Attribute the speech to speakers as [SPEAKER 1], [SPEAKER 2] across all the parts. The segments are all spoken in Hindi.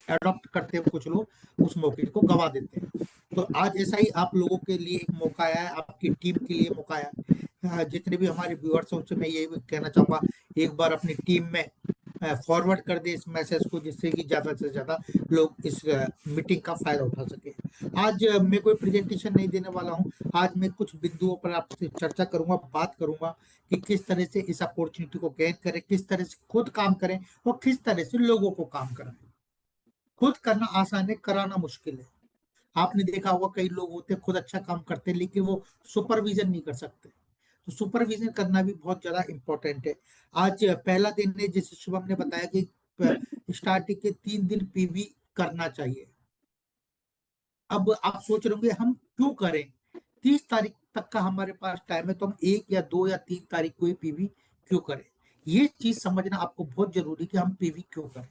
[SPEAKER 1] अडॉप्ट करते हैं कुछ लोग, उस मौके को गवा देते हैं। तो आज ऐसा ही आप लोगों के लिए एक मौका आया है, आपकी टीम के लिए मौका आया है। जितने भी हमारे व्यूअर्स हैं उनसे मैं ये कहना चाहूंगा, एक बार अपनी टीम में फॉरवर्ड कर दे इस मैसेज को, जिससे कि ज्यादा से ज्यादा लोग इस मीटिंग का फायदा उठा सके। आज मैं कोई प्रेजेंटेशन नहीं देने वाला हूं। आज मैं कुछ बिंदुओं पर आपसे चर्चा करूंगा, बात करूंगा कि किस तरह से इस अपॉर्चुनिटी को गेन करें, किस तरह से खुद काम करें और किस तरह से लोगों को काम कराएं। खुद करना आसान है, कराना मुश्किल है। आपने देखा होगा कई लोग होते हैं खुद अच्छा काम करते हैं लेकिन वो सुपरविजन नहीं कर सकते। तो सुपरविजन करना भी बहुत ज्यादा इंपॉर्टेंट है। आज पहला दिन है, जैसे शुभम ने बताया कि स्टार्टिंग के 3 दिन पीवी करना चाहिए। अब आप सोच रहे होंगे हम क्यों करें, 30 तारीख तक का हमारे पास टाइम है, तो हम 1 या 2 या 3 तारीख को ही पीवी क्यों करें। ये चीज समझना आपको बहुत जरूरी है कि हम पीवी क्यों करें।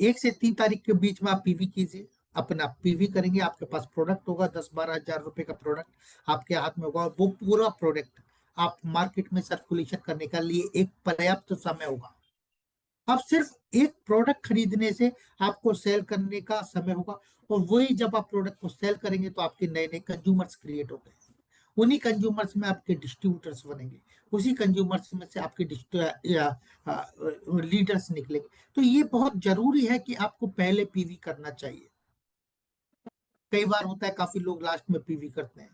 [SPEAKER 1] 1 से 3 तारीख के बीच में आप पीवी कीजिए, अपना पीवी करेंगे, आपके पास प्रोडक्ट होगा, 10-12 हजार रुपए का प्रोडक्ट आपके हाथ में होगा। वो पूरा प्रोडक्ट आप मार्केट में सर्कुलेशन करने के लिए एक पर्याप्त समय होगा। अब सिर्फ एक प्रोडक्ट खरीदने से आपको सेल करने का समय होगा, और वही जब आप प्रोडक्ट को सेल करेंगे तो आपके नए नए कंज्यूमर्स क्रिएट हो गए। उन्हीं कंज्यूमर्स में आपके डिस्ट्रीब्यूटर्स बनेंगे, उसी कंज्यूमर्स में से आपके लीडर्स निकलेंगे। तो ये बहुत जरूरी है कि आपको पहले पीवी करना चाहिए। कई बार होता है काफी लोग लास्ट में पीवी करते हैं,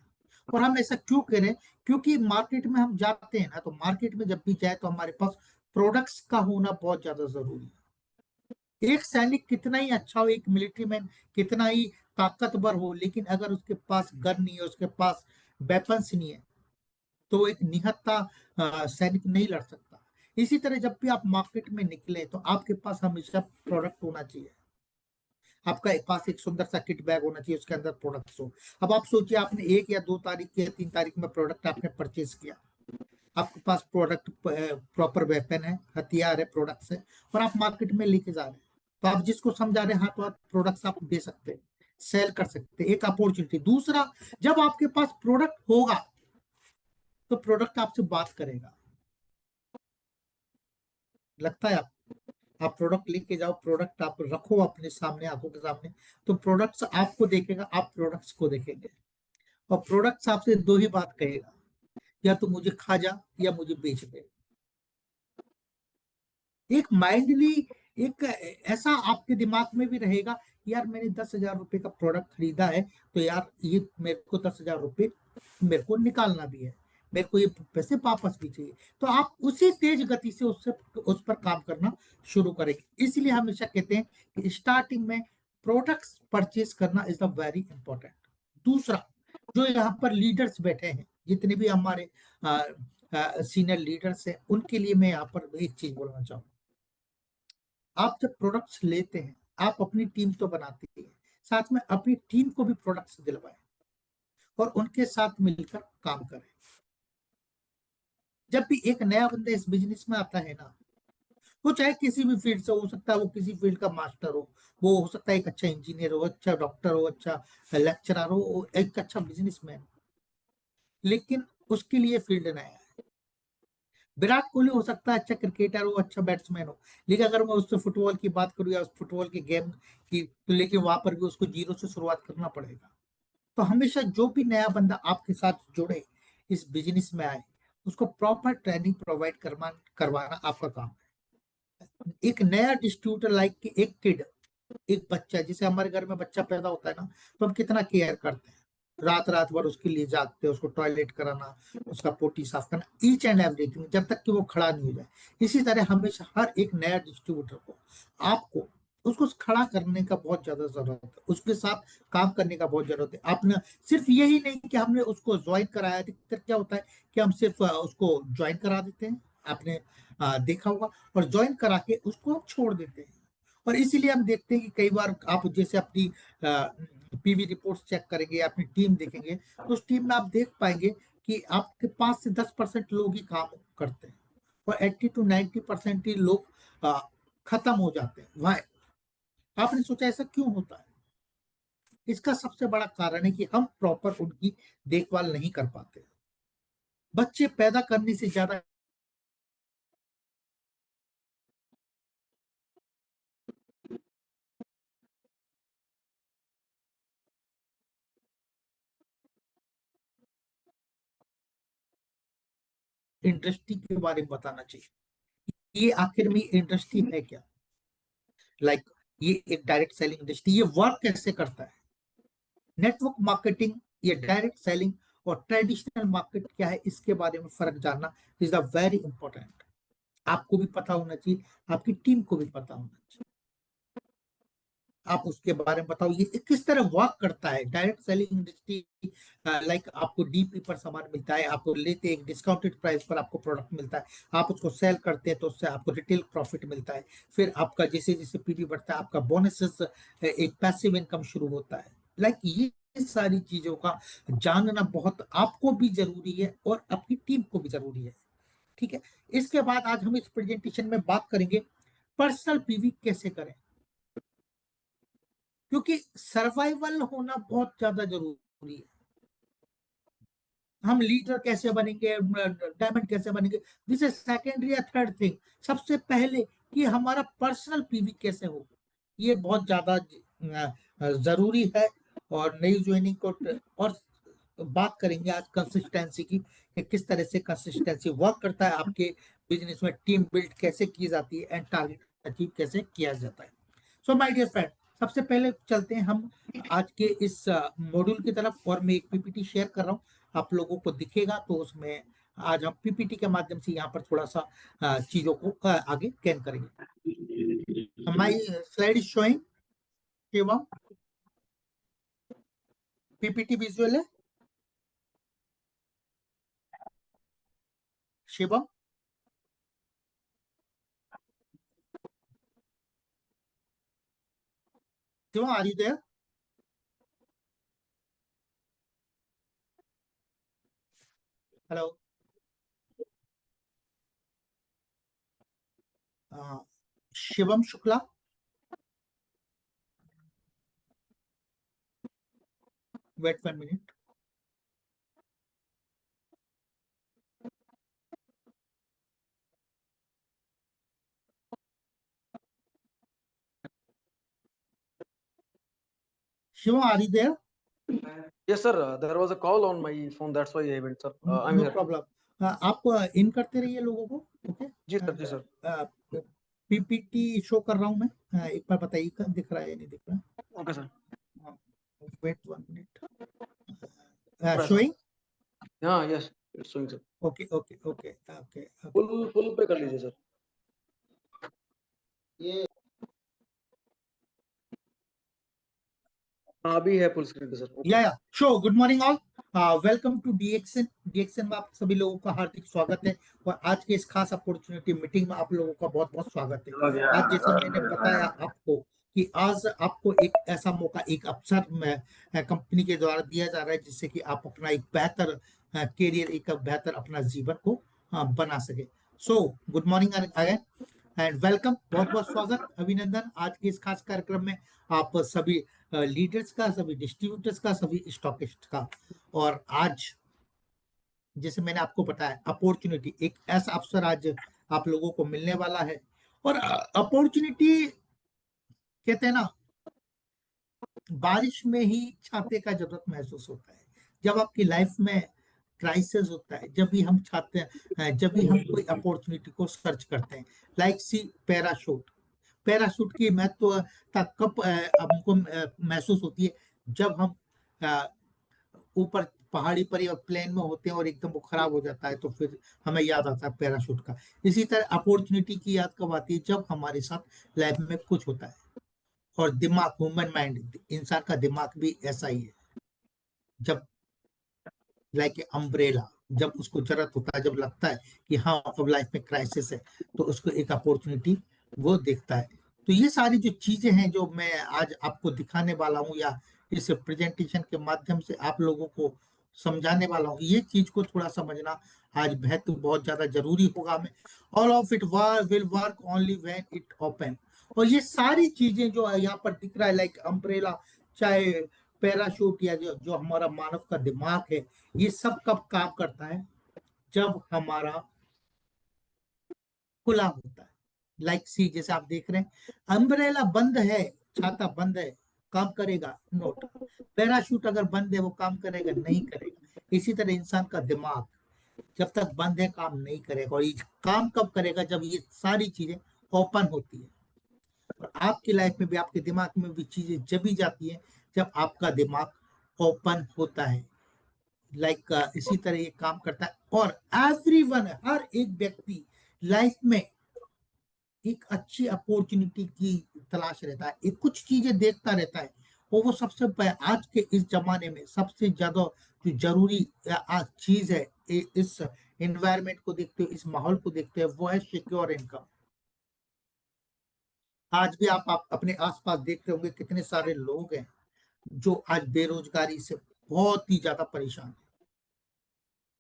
[SPEAKER 1] और हम ऐसा क्यों करें? क्योंकि मार्केट में हम जाते हैं ना, तो मार्केट में जब भी जाए तो हमारे पास प्रोडक्ट्स का होना बहुत ज्यादा जरूरी है। एक सैनिक कितना ही अच्छा हो, एक मिलिट्री मैन कितना ही ताकतवर हो, लेकिन अगर उसके पास गन नहीं है, उसके पास वेपन्स नहीं है, तो वो एक निहत्था सैनिक नहीं लड़ सकता। इसी तरह जब भी आप मार्केट में निकले तो आपके पास हमेशा प्रोडक्ट होना चाहिए। आपका एक पास एक सुंदर सा किट बैग होना चाहिए, उसके अंदर प्रोडक्ट्स हो। अब आप सोचिए, आपने 1 या 2 तारीख या 3 तारीख में प्रोडक्ट आपने परचेज किया, आपके पास प्रोडक्ट प्रॉपर वेपन है, हथियार है, प्रोडक्ट्स है, और आप मार्केट में लेके जा रहे हैं। तो आप जिसको समझा रहे हैं, हाँ, तो आप प्रोडक्ट्स आप दे सकते हैं, सेल कर सकते हैं, एक अपॉर्चुनिटी। दूसरा, जब आपके पास प्रोडक्ट होगा तो प्रोडक्ट आपसे बात करेगा। लगता है आप प्रोडक्ट लेके जाओ, प्रोडक्ट आप रखो अपने सामने, आंखों के सामने, तो प्रोडक्ट्स आपको देखेगा, आप प्रोडक्ट्स को देखेंगे। और प्रोडक्ट्स आपसे दो ही बात कहेगा, या तो मुझे खा जा या मुझे बेच दे। एक माइंडली एक ऐसा आपके दिमाग में भी रहेगा, यार मैंने 10 हजार रुपए का प्रोडक्ट खरीदा है, तो यार ये मेरे को 10 हजार रुपए मेरे को निकालना भी है, मेरे को ये पैसे वापस भी चाहिए। तो आप उसी तेज गति से उससे उस पर काम करना शुरू करेंगे। इसलिए हमेशा कहते हैं कि स्टार्टिंग में प्रोडक्ट्स परचेज करना इज द वेरी इंपॉर्टेंट। दूसरा, जो यहाँ पर लीडर्स बैठे हैं, जितने भी हमारे सीनियर लीडर्स हैं, उनके लिए मैं यहाँ पर एक चीज बोलना चाहूँ। आप जब प्रोडक्ट्स लेते हैं, आप अपनी टीम तो बनाते ही हैं, साथ में अपनी टीम को भी प्रोडक्ट्स दिलवाएं और उनके साथ मिलकर काम करें। जब भी एक नया बंदा इस बिजनेस में आता है ना, वो चाहे किसी भी फील्ड से हो सकता है, वो किसी फील्ड का मास्टर हो, वो हो सकता है एक अच्छा इंजीनियर हो, अच्छा डॉक्टर हो, अच्छा लेक्चरर हो, एक अच्छा बिजनेसमैन हो, लेकिन उसके लिए फील्ड नया है। विराट कोहली हो सकता है अच्छा क्रिकेटर हो, अच्छा बैट्समैन हो, लेकिन अगर मैं उससे फुटबॉल की बात करूँ या उस फुटबॉल की गेम की, तो लेकिन वहां पर भी उसको जीरो से शुरुआत करना पड़ेगा। तो हमेशा जो भी नया बंदा आपके साथ जुड़े, इस बिजनेस में आए, उसको प्रॉपर ट्रेनिंग प्रोवाइड करवाना आपका काम है। एक नया डिस्ट्रीब्यूटर लाइक कि एक किड, एक बच्चा, जैसे हमारे घर में बच्चा पैदा होता है ना, तो हम कितना केयर करते हैं, रात रात भर उसके लिए जागते हैं, उसको टॉयलेट कराना, उसका पोटी साफ करना, ईच एंड एवरीथिंग, जब तक कि वो खड़ा नहीं हो जाए। इसी तरह हमेशा हर एक नया डिस्ट्रीब्यूटर को आपको उसको खड़ा करने का बहुत ज्यादा जरूरत है, उसके साथ काम करने का बहुत जरूरत है। आपने सिर्फ यही नहीं कि हमने उसको ज्वाइन कराया, अधिकतर क्या होता है कि हम सिर्फ उसको ज्वाइन करा देते हैं, आपने देखा होगा, और ज्वाइन करा के उसको हम छोड़ देते हैं। और इसीलिए हम देखते हैं कि कई बार आप जैसे अपनी पीवी रिपोर्ट्स चेक करेंगे, अपनी टीम देखेंगे, तो उस टीम में आप देख पाएंगे कि आपके 5 से 10% लोग ही काम करते हैं, और 80 to 90% ही लोग खत्म हो जाते हैं। वह आपने सोचा ऐसा क्यों होता है? इसका सबसे बड़ा कारण है कि हम प्रॉपर उनकी देखभाल नहीं कर पाते। बच्चे पैदा करने से ज्यादा इंडस्ट्री के बारे में बताना चाहिए। ये आखिर में इंडस्ट्री है क्या, लाइक ये एक डायरेक्ट सेलिंग इंडस्ट्री, ये वर्क कैसे करता है, नेटवर्क मार्केटिंग, ये डायरेक्ट सेलिंग और ट्रेडिशनल मार्केट क्या है, इसके बारे में फर्क जानना इज द वेरी इंपॉर्टेंट। आपको भी पता होना चाहिए, आपकी टीम को भी पता होना चाहिए। आप उसके बारे में बताओ ये किस तरह वर्क करता है डायरेक्ट सेलिंग इंडस्ट्री। लाइक आपको डीपी पर सामान मिलता है, आपको लेते एक डिस्काउंटेड प्राइस पर आपको प्रोडक्ट मिलता है, आप उसको सेल करते हैं तो उससे आपको रिटेल प्रॉफिट मिलता है। फिर आपका जैसे जैसे पीवी बढ़ता है आपका बोनसेस, एक पैसिव इनकम शुरू होता है। लाइक ये सारी चीजों का जानना बहुत आपको भी जरूरी है और आपकी टीम को भी जरूरी है। ठीक है, इसके बाद आज हम इस प्रेजेंटेशन में बात करेंगे पर्सनल पीवी कैसे करें, क्योंकि सर्वाइवल होना बहुत ज्यादा जरूरी है। हम लीडर कैसे बनेंगे, डायमंड कैसे बनेंगे, दिस इज सेकेंडरी या थर्ड थिंग। सबसे पहले कि हमारा पर्सनल पीवी कैसे हो, ये बहुत ज्यादा जरूरी है। और नई ज्वाइनिंग को और बात करेंगे आज कंसिस्टेंसी की, कि किस तरह से कंसिस्टेंसी वर्क करता है आपके बिजनेस में, टीम बिल्ड कैसे की जाती है एंड टारगेट अचीव कैसे किया जाता है। सो माय डियर फ्रेंड, सबसे पहले चलते हैं हम आज के इस मॉड्यूल की तरफ, और मैं एक पीपीटी शेयर कर रहा हूँ, आप लोगों को दिखेगा तो उसमें आज हम पीपीटी के माध्यम से यहाँ पर थोड़ा सा चीजों को आगे कैन करेंगे। My slide is showing Shivam, PPT visual है Shivam, Shivam are you there? Hello, Shivam Shukla, wait 1 minute. Shivam are you there?
[SPEAKER 2] Yes, sir. There was a call on my phone. That's why I went, sir. I'm
[SPEAKER 1] no
[SPEAKER 2] here.
[SPEAKER 1] Problem, आप इन करते रहिए लोगों को। ओके,
[SPEAKER 2] जी सर,
[SPEAKER 1] एंड
[SPEAKER 2] जी सर.
[SPEAKER 1] पीपीटी शो कर रहा हूं मैं, एक बार बताइए दिख रहा है या नहीं दिख
[SPEAKER 2] Okay, sir.
[SPEAKER 1] रहा? Wait 1 minute,
[SPEAKER 2] Right, sir.
[SPEAKER 1] Showing.
[SPEAKER 2] Yeah, yes. It's showing, sir.
[SPEAKER 1] Okay okay okay okay okay,
[SPEAKER 2] Full पे कर लीजिए, sir. ये हाँ अभी है full screen पे, sir. Okay.
[SPEAKER 1] या show good morning all, welcome to DXN. DXN में आप सभी लोगों का हार्दिक स्वागत है, और आज के इस खास अपॉर्चुनिटी मीटिंग में आप लोगों का बहुत बहुत स्वागत है। आज जैसे मैंने बताया आपको कि आज आपको एक ऐसा मौका, एक अवसर में कंपनी के द्वारा दिया जा रहा है, जिससे कि आप अपना एक बेहतर करियर, एक बेहतर अपना जीवन को बना सके। So good morning again and welcome, बहुत बहुत स्वागत, अभिनंदन आज के इस खास कार्यक्रम में आप सभी लीडर्स का, सभी डिस्ट्रीब्यूटर्स का, सभी स्टॉकिस्ट का। और आज जैसे मैंने आपको बताया, अपॉर्चुनिटी, एक ऐसा अवसर आज आप लोगों को मिलने वाला है। और अपॉर्चुनिटी कहते हैं ना, बारिश में ही छाते का जरूरत महसूस होता है। जब आपकी लाइफ में क्राइसिस होता है, जब भी हम चाहते हैं, जब भी हम कोई अपॉर्चुनिटी को सर्च करते हैं, लाइक सी पैराशूट। पैराशूट की महत्वता कब हमको महसूस होती है, जब हम अ, ऊपर पहाड़ी पर या प्लेन में होते हैं और एकदम वो खराब हो जाता है, तो फिर हमें याद आता है पैराशूट का। इसी तरह अपॉर्चुनिटी की याद कब आती है, जब हमारे साथ लाइफ में कुछ होता है। और दिमाग, ह्यूमन माइंड, इंसान का दिमाग भी ऐसा ही है। जब लाइक अम्ब्रेला, जब उसको जरूरत होता है, जब लगता है कि हाँ अब लाइफ में क्राइसिस है, तो उसको एक अपॉर्चुनिटी वो देखता है। तो ये सारी जो चीजें हैं जो मैं आज आपको दिखाने वाला हूँ, या इस प्रेजेंटेशन के माध्यम से आप लोगों को समझाने वाला हूँ, ये चीज को थोड़ा समझना आज बेहद बहुत ज्यादा जरूरी होगा हमें। All of it will work only when it open. और ये सारी चीजें जो यहाँ पर दिख रहा है, लाइक अम्ब्रेला, चाहे पैराशूट, या जो जो हमारा मानव का दिमाग है, ये सब कब काम करता है, जब हमारा खुला होता है। लाइक सी, जैसे आप देख रहे हैं, अम्ब्रेला बंद है, छाता बंद है, काम करेगा? नोट। पैराशूट अगर बंद है वो काम करेगा? नहीं करेगा। इसी तरह इंसान का दिमाग, जब तक बंद है काम नहीं करेगा। और ये काम कब करेगा? जब ये सारी चीजें ओपन होती है। और आपकी लाइफ में भी, आपके दिमाग में भी चीजें जब जाती है जब आपका दिमाग ओपन होता है। इसी तरह ये काम करता है। और एवरीवन, हर एक व्यक्ति लाइफ में एक अच्छी अपॉर्चुनिटी की तलाश रहता है, एक कुछ चीजें देखता रहता है। और वो आज के इस जमाने में सबसे ज्यादा जो जरूरी चीज है, इस एनवायरनमेंट को देखते हुए, इस माहौल को देखते हुए, वो है सिक्योर इनकम। आज भी आप अपने आसपास देखते होंगे कितने सारे लोग हैं जो आज बेरोजगारी से बहुत ही ज्यादा परेशान हैं।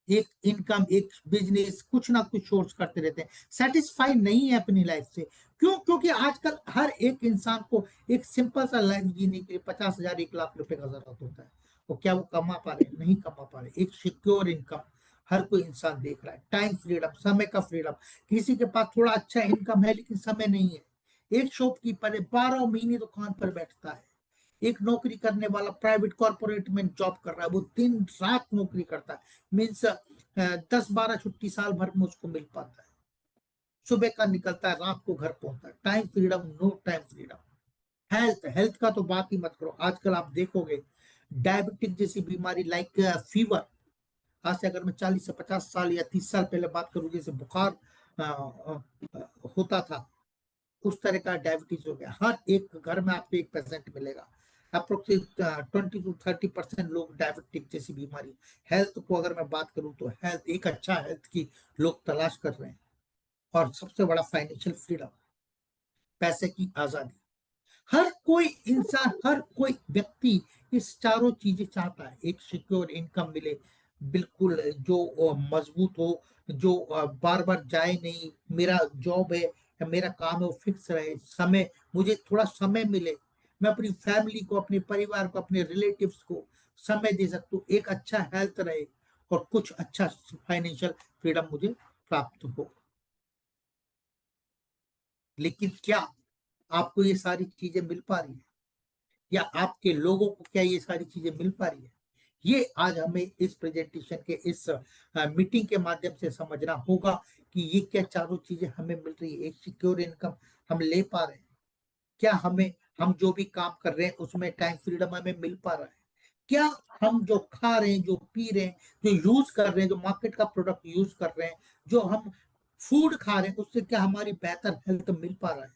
[SPEAKER 1] एक इनकम, एक बिजनेस, कुछ ना कुछ सोर्स करते रहते हैं, सेटिस्फाई नहीं है अपनी लाइफ से। क्यों? क्योंकि आजकल हर एक इंसान को एक सिंपल सा लाइफ जीने के लिए 50,000 1 लाख रुपए का जरूरत होता है। और क्या वो कमा पा रहे? नहीं कमा पा रहे। एक सिक्योर इनकम हर कोई इंसान देख रहा है। टाइम फ्रीडम, समय का फ्रीडम। किसी के पास थोड़ा अच्छा इनकम है लेकिन समय नहीं है। एक शॉपकीपर है, 12 महीने दुकान पर बैठता है। एक नौकरी करने वाला प्राइवेट कॉर्पोरेट में जॉब कर रहा है, वो दिन रात नौकरी करता है। मीन्स 10 12 छुट्टी साल भर में उसको मिल पाता है। सुबह का निकलता है, रात को घर पहुंचता है। Time freedom, no time freedom. Health, health का तो बात ही मत करो। आजकल आप देखोगे डायबिटिक जैसी बीमारी, फीवर। आज से अगर मैं 40 से 50 साल या 30 साल पहले बात करूं, जैसे बुखार अ, अ, होता था, उस तरह का डायबिटीज हो गया। हर एक घर में आपको एक पेशेंट मिलेगा। अप्रोक्सीमेट 20 to 30% लोग डायबिटिक जैसी बीमारी। हेल्थ को अगर मैं बात करूं तो हेल्थ, एक अच्छा हेल्थ की लोग तलाश कर रहे हैं। और सबसे बड़ा फाइनेंशियल फ्रीडम, पैसे की आजादी। हर कोई इंसान, हर कोई व्यक्ति इस चारों चीजें चाहता है। एक सिक्योर इनकम मिले, बिल्कुल जो मजबूत हो, जो बार बार जाए नहीं। मेरा जॉब है या मेरा काम है वो फिक्स रहे। समय, मुझे थोड़ा समय मिले, मैं अपनी फैमिली को, अपने परिवार को, अपने रिलेटिव्स को समय दे सकता हूँ। एक अच्छा हेल्थ रहे और कुछ अच्छा फाइनेंशियल फ्रीडम मुझे प्राप्त हो। लेकिन क्या आपको ये सारी चीजें मिल पा रही है? या आपके लोगों को क्या ये सारी चीजें मिल पा रही है? ये आज हमें इस प्रेजेंटेशन के, इस मीटिंग के माध्यम से समझना होगा कि ये क्या चारों चीजें हमें मिल रही है। एक सिक्योर इनकम हम ले पा रहे हैं क्या? हम जो भी काम कर रहे हैं उसमें टाइम फ्रीडम हमें मिल पा रहा है क्या? हम जो खा रहे हैं, जो पी रहे हैं, जो यूज कर रहे हैं, जो मार्केट का प्रोडक्ट यूज कर रहे हैं, जो हम फूड खा रहे हैं, उससे क्या हमारी बेहतर हेल्थ मिल पा रहा है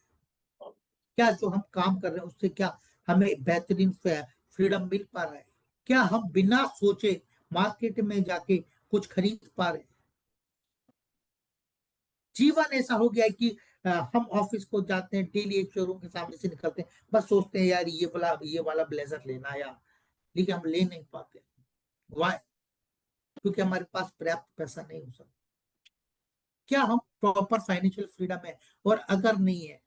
[SPEAKER 1] क्या? जो हम काम कर रहे हैं उससे क्या हमें बेहतरीन फ्रीडम मिल पा रहा है क्या? हम बिना सोचे मार्केट में जाके कुछ खरीद पा रहे हैं? जीवन ऐसा हो गया है कि हम ऑफिस को जाते हैं, डेली एक शोरूम के सामने से निकलते हैं, बस सोचते हैं यार ये वाला ब्लेजर लेना है यार, लेकिन हम ले नहीं पाते। वाई? क्योंकि हमारे पास पर्याप्त पैसा नहीं हो सकता। क्या हम प्रॉपर फाइनेंशियल फ्रीडम है? और अगर नहीं है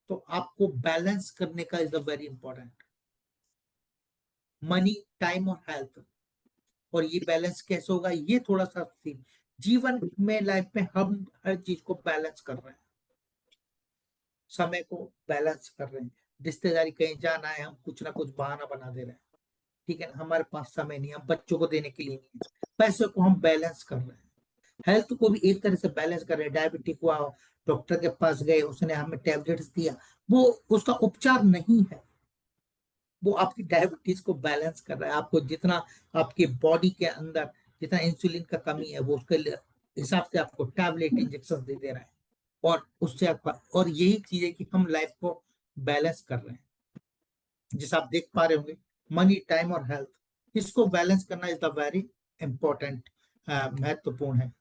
[SPEAKER 1] तो आपको बैलेंस करने का is a very important. Money, time और हेल्थ। और ये बैलेंस कैसे होगा? ये थोड़ा सा जीवन में, लाइफ में हम हर चीज को बैलेंस कर रहे हैं। समय को बैलेंस कर रहे हैं। रिश्तेदारी कहीं जाना है, हम कुछ ना कुछ बहाना बना दे रहे हैं। ठीक है ना, हमारे पास समय नहीं, हम बच्चों को देने के लिए नहीं है। पैसे को हम बैलेंस कर रहे हैं। हेल्थ को भी एक तरह से बैलेंस कर रहे हैं। डायबिटिक हुआ, डॉक्टर के पास गए, उसने हमें टेबलेट्स दिया, वो उसका उपचार नहीं है। वो आपकी डायबिटीज को बैलेंस कर रहा है। आपको जितना आपके बॉडी के अंदर जितना इंसुलिन का कमी है, वो उसके हिसाब से आपको टैबलेट इंजेक्शन दे दे रहा है। और उससे आपका, और यही चीज है कि हम लाइफ को बैलेंस कर रहे हैं। जिसे आप देख पा रहे होंगे, मनी, टाइम और हेल्थ, इसको बैलेंस करना इज द वेरी इंपॉर्टेंट, महत्वपूर्ण है।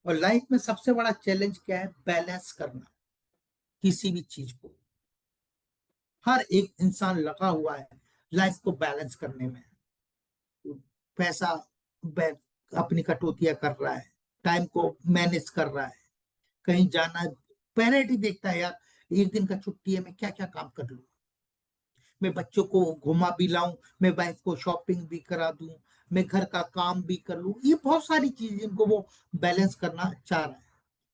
[SPEAKER 1] और लाइफ में सबसे बड़ा चैलेंज क्या है? बैलेंस करना किसी भी चीज को। हर एक इंसान लगा हुआ है लाइफ को बैलेंस करने में। पैसा बै- अपनी कटौतियां कर रहा है, टाइम को मैनेज कर रहा है, कहीं जाना है, पेरेंट ही देखता है यार, एक दिन का छुट्टी है, मैं क्या क्या काम कर लूं, मैं बच्चों को घुमा भी लाऊं, मैं वाइफ को शॉपिंग भी करा दूं, मैं घर का काम भी कर लूं। ये बहुत सारी चीजें जिनको वो बैलेंस करना चाह रहा है।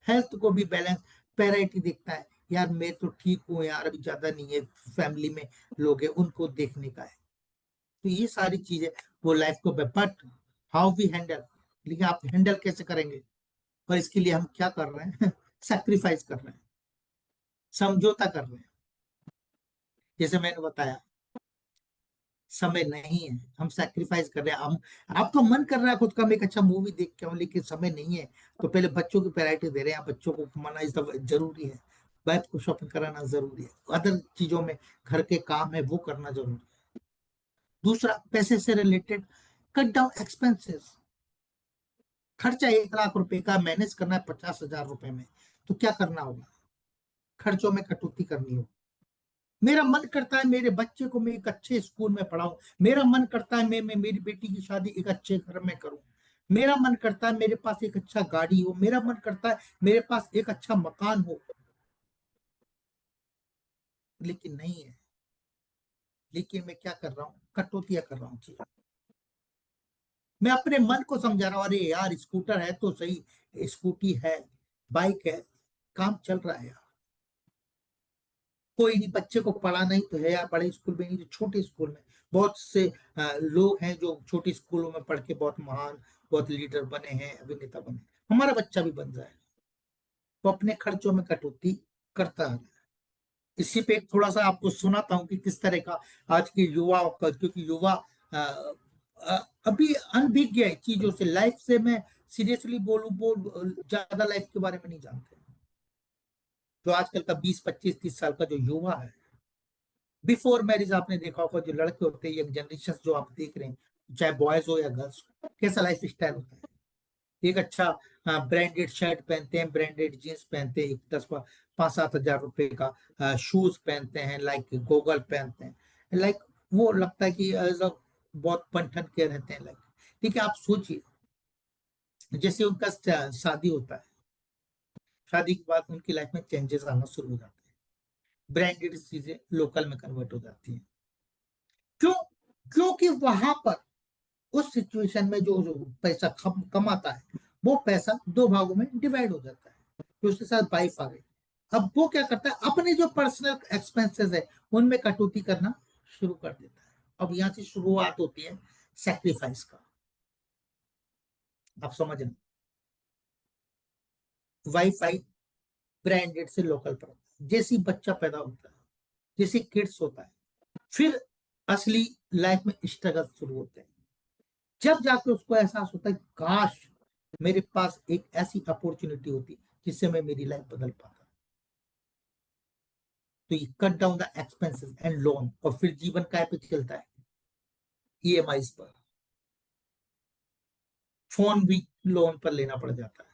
[SPEAKER 1] हेल्थ को भी बैलेंस, पेरेंट ही देखता है यार, मैं तो ठीक हूँ यार, अभी ज्यादा नहीं है, फैमिली में लोग हैं उनको देखने का है। तो ये सारी चीजें वो लाइफ को, बट हाउ वी हैंडल, लेकिन आप हैंडल कैसे करेंगे, और इसके लिए हम क्या कर रहे हैं? सेक्रीफाइस कर रहे हैं, समझौता कर रहे हैं। जैसे मैंने बताया, समय नहीं है, हम सैक्रिफाइस कर रहे हैं। हम, आपका मन कर रहा है खुद का मैं एक अच्छा मूवी देख के आऊं, लेकिन समय नहीं है, तो पहले बच्चों की प्रायोरिटी दे रहे हैं। बच्चों को घुमाना इस जरूरी है, वाइफ को शॉपिंग कराना जरूरी है, अदर चीजों में घर के काम है वो करना जरूरी है। दूसरा, पैसे से रिलेटेड, कट डाउन एक्सपेंसेस। खर्चा 1 लाख रुपए का मैनेज करना है 50,000 रुपए में, तो क्या करना होगा? खर्चों में कटौती करनी होगी। मेरा मन करता है मेरे बच्चे को मैं एक अच्छे स्कूल में पढ़ाऊं, मेरा मन करता है मैं मेरी बेटी की शादी एक अच्छे घर में करूं, मेरा मन करता है मेरे पास एक अच्छा गाड़ी हो, मेरा मन करता है मेरे पास एक अच्छा मकान हो, लेकिन नहीं है। लेकिन मैं क्या कर रहा हूँ? कटौतियां कर रहा हूँ चीजों। मैं अपने मन को समझा रहा हूँ, अरे यार स्कूटर है तो सही, स्कूटी है, बाइक है, काम चल रहा है यार, कोई नहीं, बच्चे को पढ़ाना ही तो है यार, बड़े स्कूल में नहीं तो छोटे स्कूल में। बहुत से लोग हैं जो छोटे स्कूलों में पढ़ के बहुत महान, बहुत लीडर बने हैं, अभिनेता बने। हमारा बच्चा भी बन जाए। वो अपने खर्चों में कटौती करता है। इसी पे एक थोड़ा सा आपको सुनाता हूँ कि किस तरह का आज के युवाओं का, क्योंकि युवा अ, अभी अनभिज्ञ है चीजों से, लाइफ से। मैं सीरियसली बोलूं, बोल ज्यादा लाइफ के बारे में नहीं जानते। जो आजकल का 20, 25, 30 साल का जो युवा है, बिफोर मैरिज आपने देखा होगा जो लड़के होते हैं, यंग जनरेशन जो आप देख रहे हैं, चाहे बॉयज हो या गर्ल्स हो, कैसा लाइफ स्टाइल होता है। एक अच्छा ब्रांडेड शर्ट पहनते हैं, ब्रांडेड जींस पहनते हैं, 5-7 हजार रुपए का शूज पहनते हैं, लाइक गोगल पहनते हैं, लाइक वो लगता है कि बहुत पनठन के रहते हैं लाइक। ठीक है, आप सोचिए, जैसे उनका शादी होता है, शादी के बाद उनकी लाइफ में चेंजेस आना शुरू हो जाते हैं, ब्रांडेड चीजें लोकल में कन्वर्ट हो जाती हैं। क्यों? क्योंकि वहां पर उस सिचुएशन में जो जो पैसा कमाता है, वो पैसा दो भागों में डिवाइड हो जाता है। तो उसके साथ वाइफ आ गई। अब वो क्या करता है, अपने जो पर्सनल एक्सपेंसेस है उनमें कटौती करना शुरू कर देता है। अब यहाँ से शुरुआत होती है सेक्रीफाइस का। आप समझ रहे? वाईफाई ब्रांडेड से लोकल पर होता है, जैसे ही बच्चा पैदा होता है, जैसे किड्स होता है, फिर असली लाइफ में स्ट्रगल शुरू होते हैं। जब जाके उसको एहसास होता है, काश मेरे पास एक ऐसी अपॉर्चुनिटी होती जिससे मैं मेरी लाइफ बदल पाता। तो ये cut down the expenses and loan, और फिर जीवन काय पे चलता है? ईएमआई पर। फोन भी लोन पर लेना पड़ जाता है,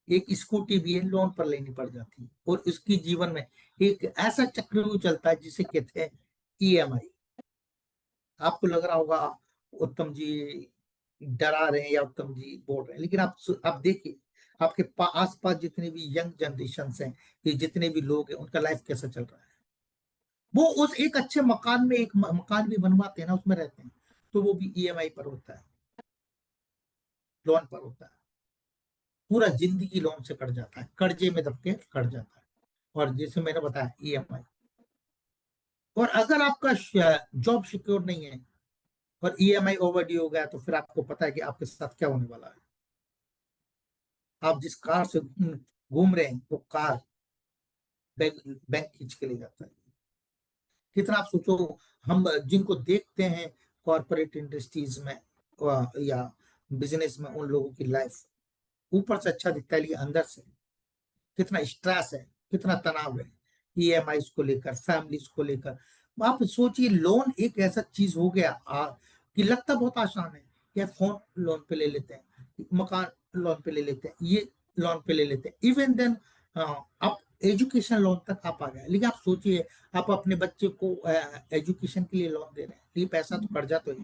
[SPEAKER 1] एक स्कूटी भी है लोन पर लेनी पड़ जाती है, और उसकी जीवन में एक ऐसा चक्रव्यूह चलता है जिसे कहते हैं ईएमआई। आपको लग रहा होगा उत्तम जी डरा रहे हैं या उत्तम जी बोल रहे हैं, लेकिन आप देखिए, आपके आसपास जितने भी यंग जनरेशन हैं, ये जितने भी लोग हैं, उनका लाइफ कैसा चल रहा है। वो उस एक अच्छे मकान में एक मकान भी बनवाते हैं ना, उसमें रहते हैं, तो वो भी ईएमआई पर होता है, लोन पर होता है। पूरा जिंदगी लोन से कट जाता है, कर्जे में दबके कट जाता है। और जैसे मैंने बताया ईएमआई। और अगर आपका जॉब सिक्योर नहीं है और ईएमआई ओवरड्यू हो गया, तो फिर आपको पता है कि आपके साथ क्या होने वाला है। आप जिस कार से घूम रहे हैं, वो कार बैंक बैंक खींच के ले जाता है। कितना आप सोचो, हम जिनको देखते हैं कॉरपोरेट इंडस्ट्रीज में या बिजनेस में, उन लोगों की लाइफ ऊपर से अच्छा दिखता है, लेकिन अंदर से कितना स्ट्रेस है, कितना तनाव है, ईएमआई को लेकर, फैमिलीज को लेकर। आप सोचिए, लोन एक ऐसा चीज हो गया कि लगता बहुत आसान है, यार फोन लोन पे ले लेते हैं, मकान लोन पे ले लेते हैं, ये लोन पे ले लेते हैं, इवन देन आप एजुकेशन लोन तक आप आ गए। लेकिन आप सोचिए, आप अपने बच्चे को एजुकेशन के लिए लोन दे रहे हैं, ये पैसा तो कर्जा तो है।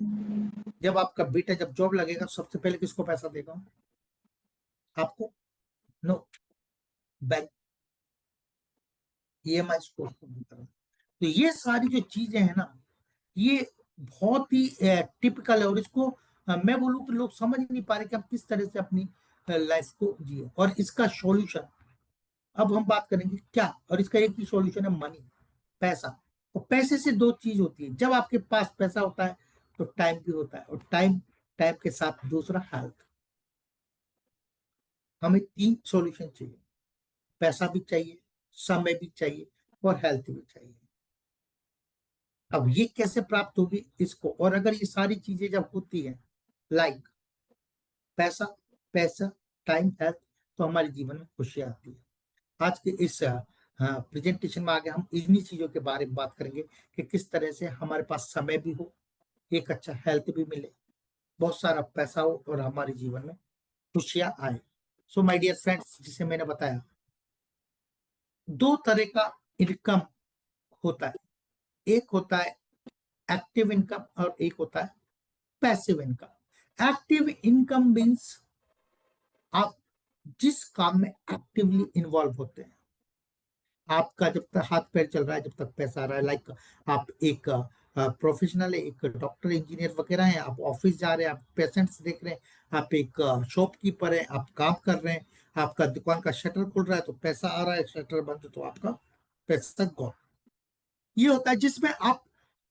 [SPEAKER 1] जब आपका बेटा जब जॉब लगेगा, तो सबसे पहले किसको पैसा देगा? आपको? नो, बैंक, ईएमआई को उसको। तो ये सारी जो चीजें हैं ना, ये बहुत ही टिपिकल है, और इसको मैं बोलूं तो लोग समझ नहीं पा रहे कि हम किस तरह से अपनी लाइफ को जिए। और इसका सॉल्यूशन, अब हम बात करेंगे क्या, और इसका एक ही सॉल्यूशन है, मनी, पैसा। और पैसे से दो चीज होती है, जब आपके पास पैसा होता है तो टाइम भी होता है, और टाइम टाइम के साथ दूसरा हेल्थ। हमें 3 सॉल्यूशन चाहिए, पैसा भी चाहिए, समय भी चाहिए और हेल्थ भी चाहिए। अब ये कैसे प्राप्त होगी इसको, और अगर ये सारी चीजें जब होती है, लाइक पैसा, पैसा, टाइम, हेल्थ, तो हमारे जीवन में खुशी आती है। आज के इस प्रेजेंटेशन में आगे हम इन्हीं चीजों के बारे में बात करेंगे कि किस तरह से हमारे पास समय भी हो, एक अच्छा हेल्थ भी मिले, बहुत सारा पैसा हो और हमारे जीवन में खुशियां आए। सो माय डियर फ्रेंड्स, जिसे मैंने बताया, दो तरह का इनकम होता है। एक होता है एक्टिव इनकम और एक होता है passive income. Active income means आप जिस काम में एक्टिवली इन्वॉल्व होते हैं, आपका जब तक हाथ पैर चल रहा है, जब तक पैसा आ रहा है, लाइक आप एक प्रोफेशनल है, एक डॉक्टर इंजीनियर वगैरह हैं, आप ऑफिस जा रहे हैं, आप पेशेंट्स देख रहे हैं, आप एक शॉपकीपर है, आप काम कर रहे हैं, आपका दुकान का शटर खुल रहा है तो पैसा आ रहा है, शटर बंद तो आपका पैसा गॉन। ये होता है जिसमें आप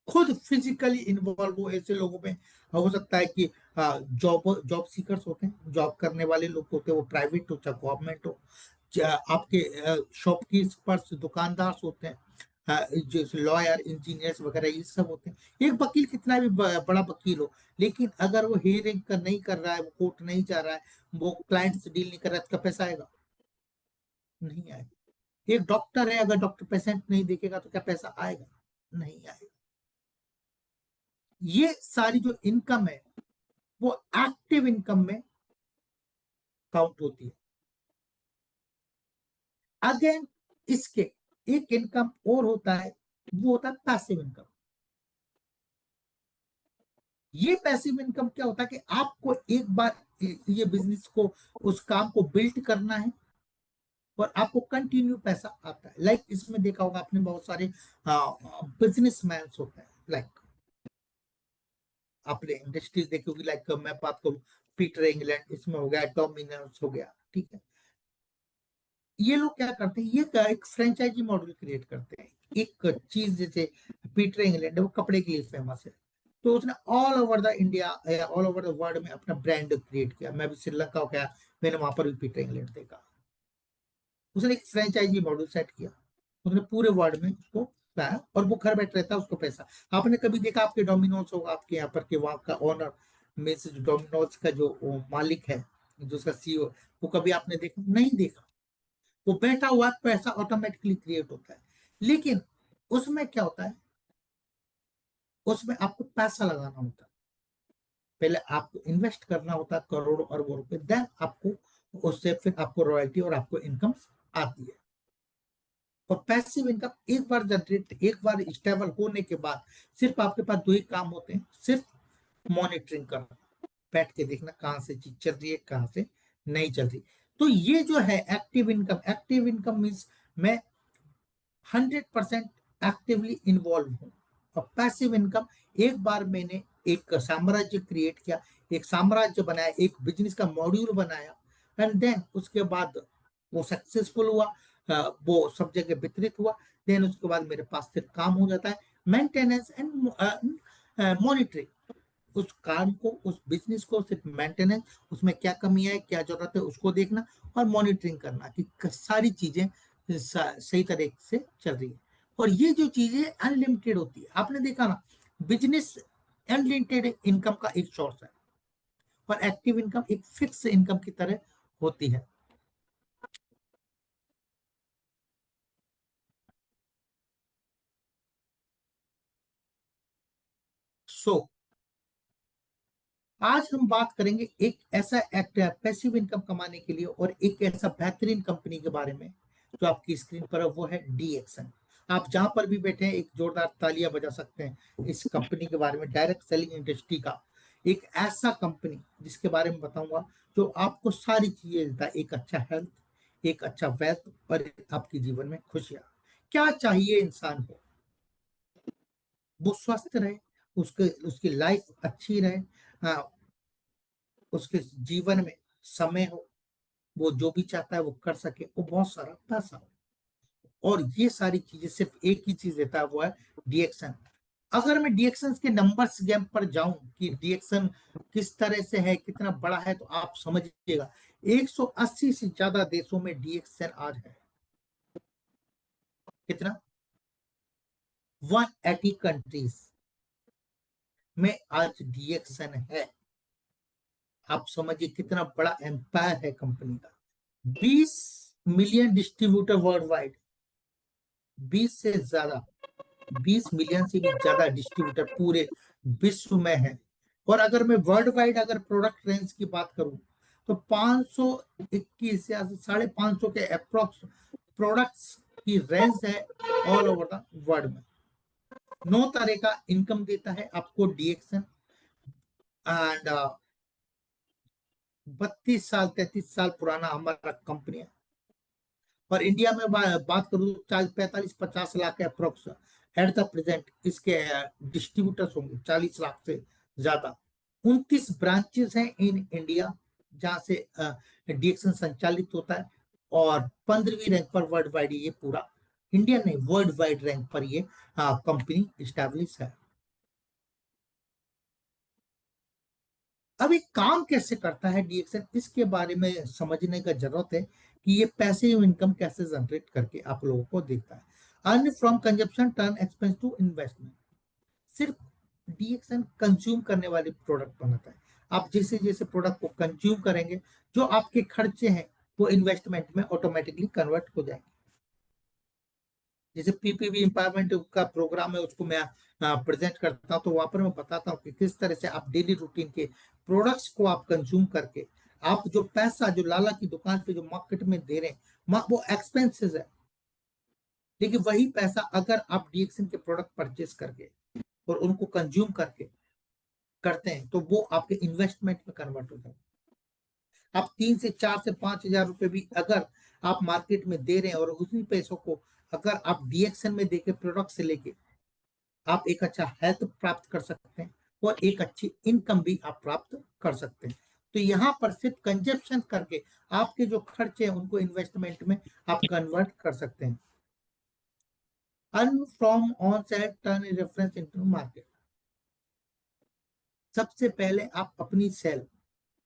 [SPEAKER 1] खुद फिजिकली इन्वॉल्व हो। ऐसे लोगों में हो सकता है कि जॉब जॉब सीकर्स होते हैं, जॉब करने वाले लोग होते हैं, वो प्राइवेट हो चाहे गवर्नमेंट हो, आपके शॉपकीपर्स दुकानदार होते हैं, जो लॉयर इंजीनियर्स वगैरह ये सब होते हैं। एक वकील कितना भी बड़ा वकील हो, लेकिन अगर वो हियरिंग कर नहीं कर रहा है, वो कोर्ट नहीं जा रहा है, वो क्लाइंट से डील नहीं कर रहा है, तो क्या पैसा आएगा? नहीं आएगा। एक डॉक्टर है, अगर डॉक्टर पेशेंट नहीं देखेगा तो क्या पैसा आएगा? नहीं आएगा। ये सारी जो इनकम है वो एक्टिव इनकम में काउंट होती है। अगेन इसके एक इनकम और होता है, वो होता है पैसिव इनकम। ये पैसिव इनकम क्या होता है कि आपको एक बार ये बिजनेस को, उस काम को बिल्ड करना है और आपको कंटिन्यू पैसा आता है। लाइक इसमें देखा होगा आपने, बहुत सारे बिजनेसमैन होते हैं, लाइक आपने इंडस्ट्रीज देखी होगी, लाइक मैं बात करूं, पीटर इंग्लैंड इसमें हो गया, डोमिनोज हो गया, ठीक है। ये लोग क्या करते हैं, ये एक फ्रेंचाइजी मॉडल क्रिएट करते हैं। एक चीज जैसे पीटर इंग्लैंड है, वो कपड़े के लिए फेमस है, तो उसने all over the India, all over the world में अपना ब्रांड क्रिएट किया। मैं भी श्रीलंका हो गया, मैंने वहां पर भी पीटर इंग्लैंड देखा। उसने एक फ्रेंचाइजी मॉडल सेट किया, उसने पूरे वर्ल्ड में उसको लाया और वो घर बैठ रहता है, उसको पैसा। आपने कभी देखा, आपके डोमिनोज होगा आपके यहाँ पर, के वहाँ का ओनर में से, जो डोमिनोज का जो मालिक है, जो उसका सीईओ, वो कभी आपने देखा? नहीं देखा। वो बैठा हुआ, पैसा ऑटोमेटिकली क्रिएट होता है। लेकिन उसमें क्या होता है, उसमें आपको पैसा लगाना होता है। पहले आपको इन्वेस्ट करना होता है करोड़ों अरबों रुपए, देन आपको उससे फिर आपको रॉयल्टी और आपको इनकम आती है। और पैसिव इनकम एक बार जनरेट, एक बार स्टेबल होने के बाद सिर्फ आपके पास दो ही काम होते हैं, सिर्फ मॉनिटरिंग करना, बैठ के देखना कहाँ से चीज चल रही है, कहाँ से नहीं चल रही। तो ये जो है active income, active income means मैं 100% एक्टिवली इन्वॉल्व हूँ। और पैसिव इनकम, एक बार मैंने एक साम्राज्य क्रिएट किया, एक साम्राज्य बनाया, एक बिजनेस का मॉड्यूल बनाया, एंड देन उसके बाद वो सक्सेसफुल हुआ, वो सब जगह वितरित हुआ। देन उसके बाद मेरे पास फिर काम हो जाता है मेंटेनेंस एंड मॉनिटरिंग। उस काम को, उस बिजनेस को सिर्फ मेंटेनेंस, उसमें क्या कमी है, क्या जरूरत है, उसको देखना और मॉनिटरिंग करना कि सारी चीजें सही तरीके से चल रही है। और ये जो चीजें अनलिमिटेड होती है, आपने देखा ना, बिजनेस अनलिमिटेड इनकम का एक सोर्स है, और एक्टिव इनकम एक फिक्स इनकम की तरह होती है। सो आज हम बात करेंगे एक ऐसा एक्ट पैसिव इनकम कमाने के लिए, और एक ऐसा बेहतरीन कंपनी के बारे में जो आपकी स्क्रीन पर है, वो है डीएक्सन। आप जहां पर भी बैठे हैं एक जोरदार तालियां बजा सकते हैं इस कंपनी के बारे में, डायरेक्ट सेलिंग इंडस्ट्री का एक ऐसा कंपनी जिसके बारे में बताऊंगा जो आपको सारी चीजें देता है, एक अच्छा हेल्थ, एक अच्छा वेल्थ और आपके जीवन में खुशियां। क्या चाहिए इंसान को? वो स्वस्थ रहे, उसके उसकी लाइफ अच्छी रहे, उसके जीवन में समय हो, वो जो भी चाहता है वो कर सके, वो बहुत सारा पैसा हो। और ये सारी चीजें सिर्फ एक ही चीज देता है, वो है डीएक्शन। अगर मैं डीएक्शन के नंबर्स गेम पर जाऊं कि डीएक्शन किस तरह से है, कितना बड़ा है, तो आप समझिएगा 180 से ज्यादा देशों में डीएक्शन आज है। कितना? 180 कंट्रीज में आज डीएक्शन है। आप समझिए कितना बड़ा एम्पायर है कंपनी का। 20 मिलियन डिस्ट्रीब्यूटर वर्ल्ड वाइड, 20 से ज्यादा, 20 मिलियन से भी ज्यादा डिस्ट्रीब्यूटर पूरे विश्व में है। और अगर मैं वर्ल्ड वाइड अगर प्रोडक्ट रेंज की बात करूं तो 521 या 550 के अप्रोक्स प्रोडक्ट्स की रेंज है ऑल ओवर द वर्ल्ड में। 9 तरह का इनकम देता है आपको डीएक्शन। एंड 32 साल 33 साल पुराना हमारा कंपनी है। और इंडिया में बात करूं तो 45-50 लाख के अप्रोक्स एट द प्रेजेंट इसके डिस्ट्रीब्यूटर्स होंगे, 40 लाख से ज्यादा। 29 ब्रांचेस हैं इन इंडिया जहां से डीएक्शन संचालित होता है। और 15वीं रैंक पर वर्ल्ड वाइड ये पूरा इंडिया नहीं, वर्ल्ड वाइड रैंक पर ये कंपनी स्टैब्लिश है। अब ये काम कैसे करता है डीएक्शन, इसके बारे में समझने का जरूरत है कि ये पैसे इनकम कैसे जनरेट करके आप लोगों को देता है। Earn from consumption turn expense to investment. सिर्फ डीएक्शन कंज्यूम करने वाले प्रोडक्ट बनाता है। आप जैसे जैसे प्रोडक्ट को कंज्यूम करेंगे, जो आपके खर्चे हैं वो इन्वेस्टमेंट में ऑटोमेटिकली कन्वर्ट हो जाएंगे। जैसे पीपीवी एम्पावरमेंट का प्रोग्राम है, उसको मैं प्रेजेंट करता हूँ, तो वहां पर मैं बताता हूँ कि किस तरह से आप डेली रूटीन के प्रोडक्ट्स को आप कंज्यूम करके आप जो पैसा जो लाला की दुकान पे जो मार्केट में दे रहे हैं वो एक्सपेंसेस है। लेकिन वही पैसा अगर आप डीएक्शन के प्रोडक्ट परचेस करके और उनको कंज्यूम करके करते हैं तो वो आपके इन्वेस्टमेंट में कन्वर्ट हो जाए। आप 3 से 4 से 5 हजार रुपए भी अगर आप मार्केट में दे रहे हैं और उसी पैसों को अगर आप डीएक्शन में देके प्रोडक्ट से लेके आप एक अच्छा हेल्थ प्राप्त कर सकते हैं और एक अच्छी इनकम भी आप प्राप्त कर सकते हैं। तो यहाँ पर सिर्फ कंजप्शन करके आपके जो खर्चे हैं उनको इन्वेस्टमेंट में आप कन्वर्ट कर सकते हैं। Earn from on sale turn reference into market. सबसे पहले आप अपनी सेल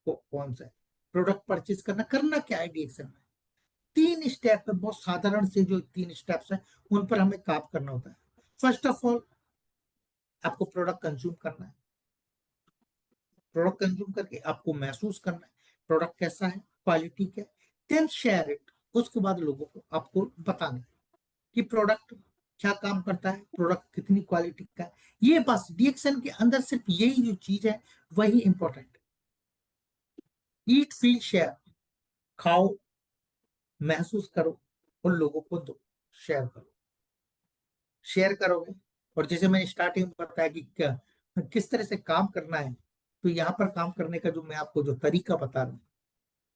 [SPEAKER 1] को कौन सा प्रोडक्ट परचेज करना क्या है डीएक्शन में। 3 स्टेप है, बहुत साधारण से जो 3 स्टेप्स है उन पर हमें काम करना होता है। फर्स्ट ऑफ ऑल आपको प्रोडक्ट कंज्यूम करना है। प्रोडक्ट कंज्यूम करके आपको महसूस करना है प्रोडक्ट कैसा है, क्वालिटी क्या है। Then share it. उसके बाद लोगों को आपको बताना है कि प्रोडक्ट क्या काम करता है, प्रोडक्ट कितनी क्वालिटी का है। ये बस डीएक्शन के अंदर सिर्फ यही जो चीज है वही इंपॉर्टेंट है। ईट फील शेयर। खाओ, महसूस करो और लोगों को दो, शेयर करो। शेयर करोगे और जैसे मैंने स्टार्टिंग में बताया कि किस तरह से काम करना है, तो यहाँ पर काम करने का जो मैं आपको जो तरीका बता रहा हूँ,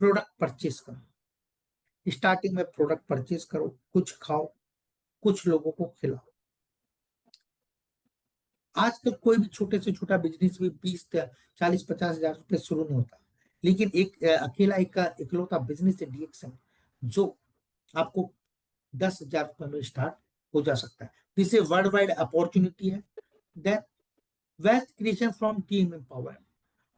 [SPEAKER 1] प्रोडक्ट परचेस करो। स्टार्टिंग में प्रोडक्ट परचेस करो, कुछ खाओ, कुछ लोगों को खिलाओ। आजकल कोई भी छोटे से छोटा बिजनेस भी 20 40 50 हजार रुपए शुरू नहीं होता। लेकिन एक अकेला एक इकलौता बिजनेस है डीएक्शन जो आपको 10 हजार रुपए में स्टार्ट हो जा सकता है। दिस वर्ल्ड वाइड अपॉर्चुनिटी है। Then wealth creation from team empowerment.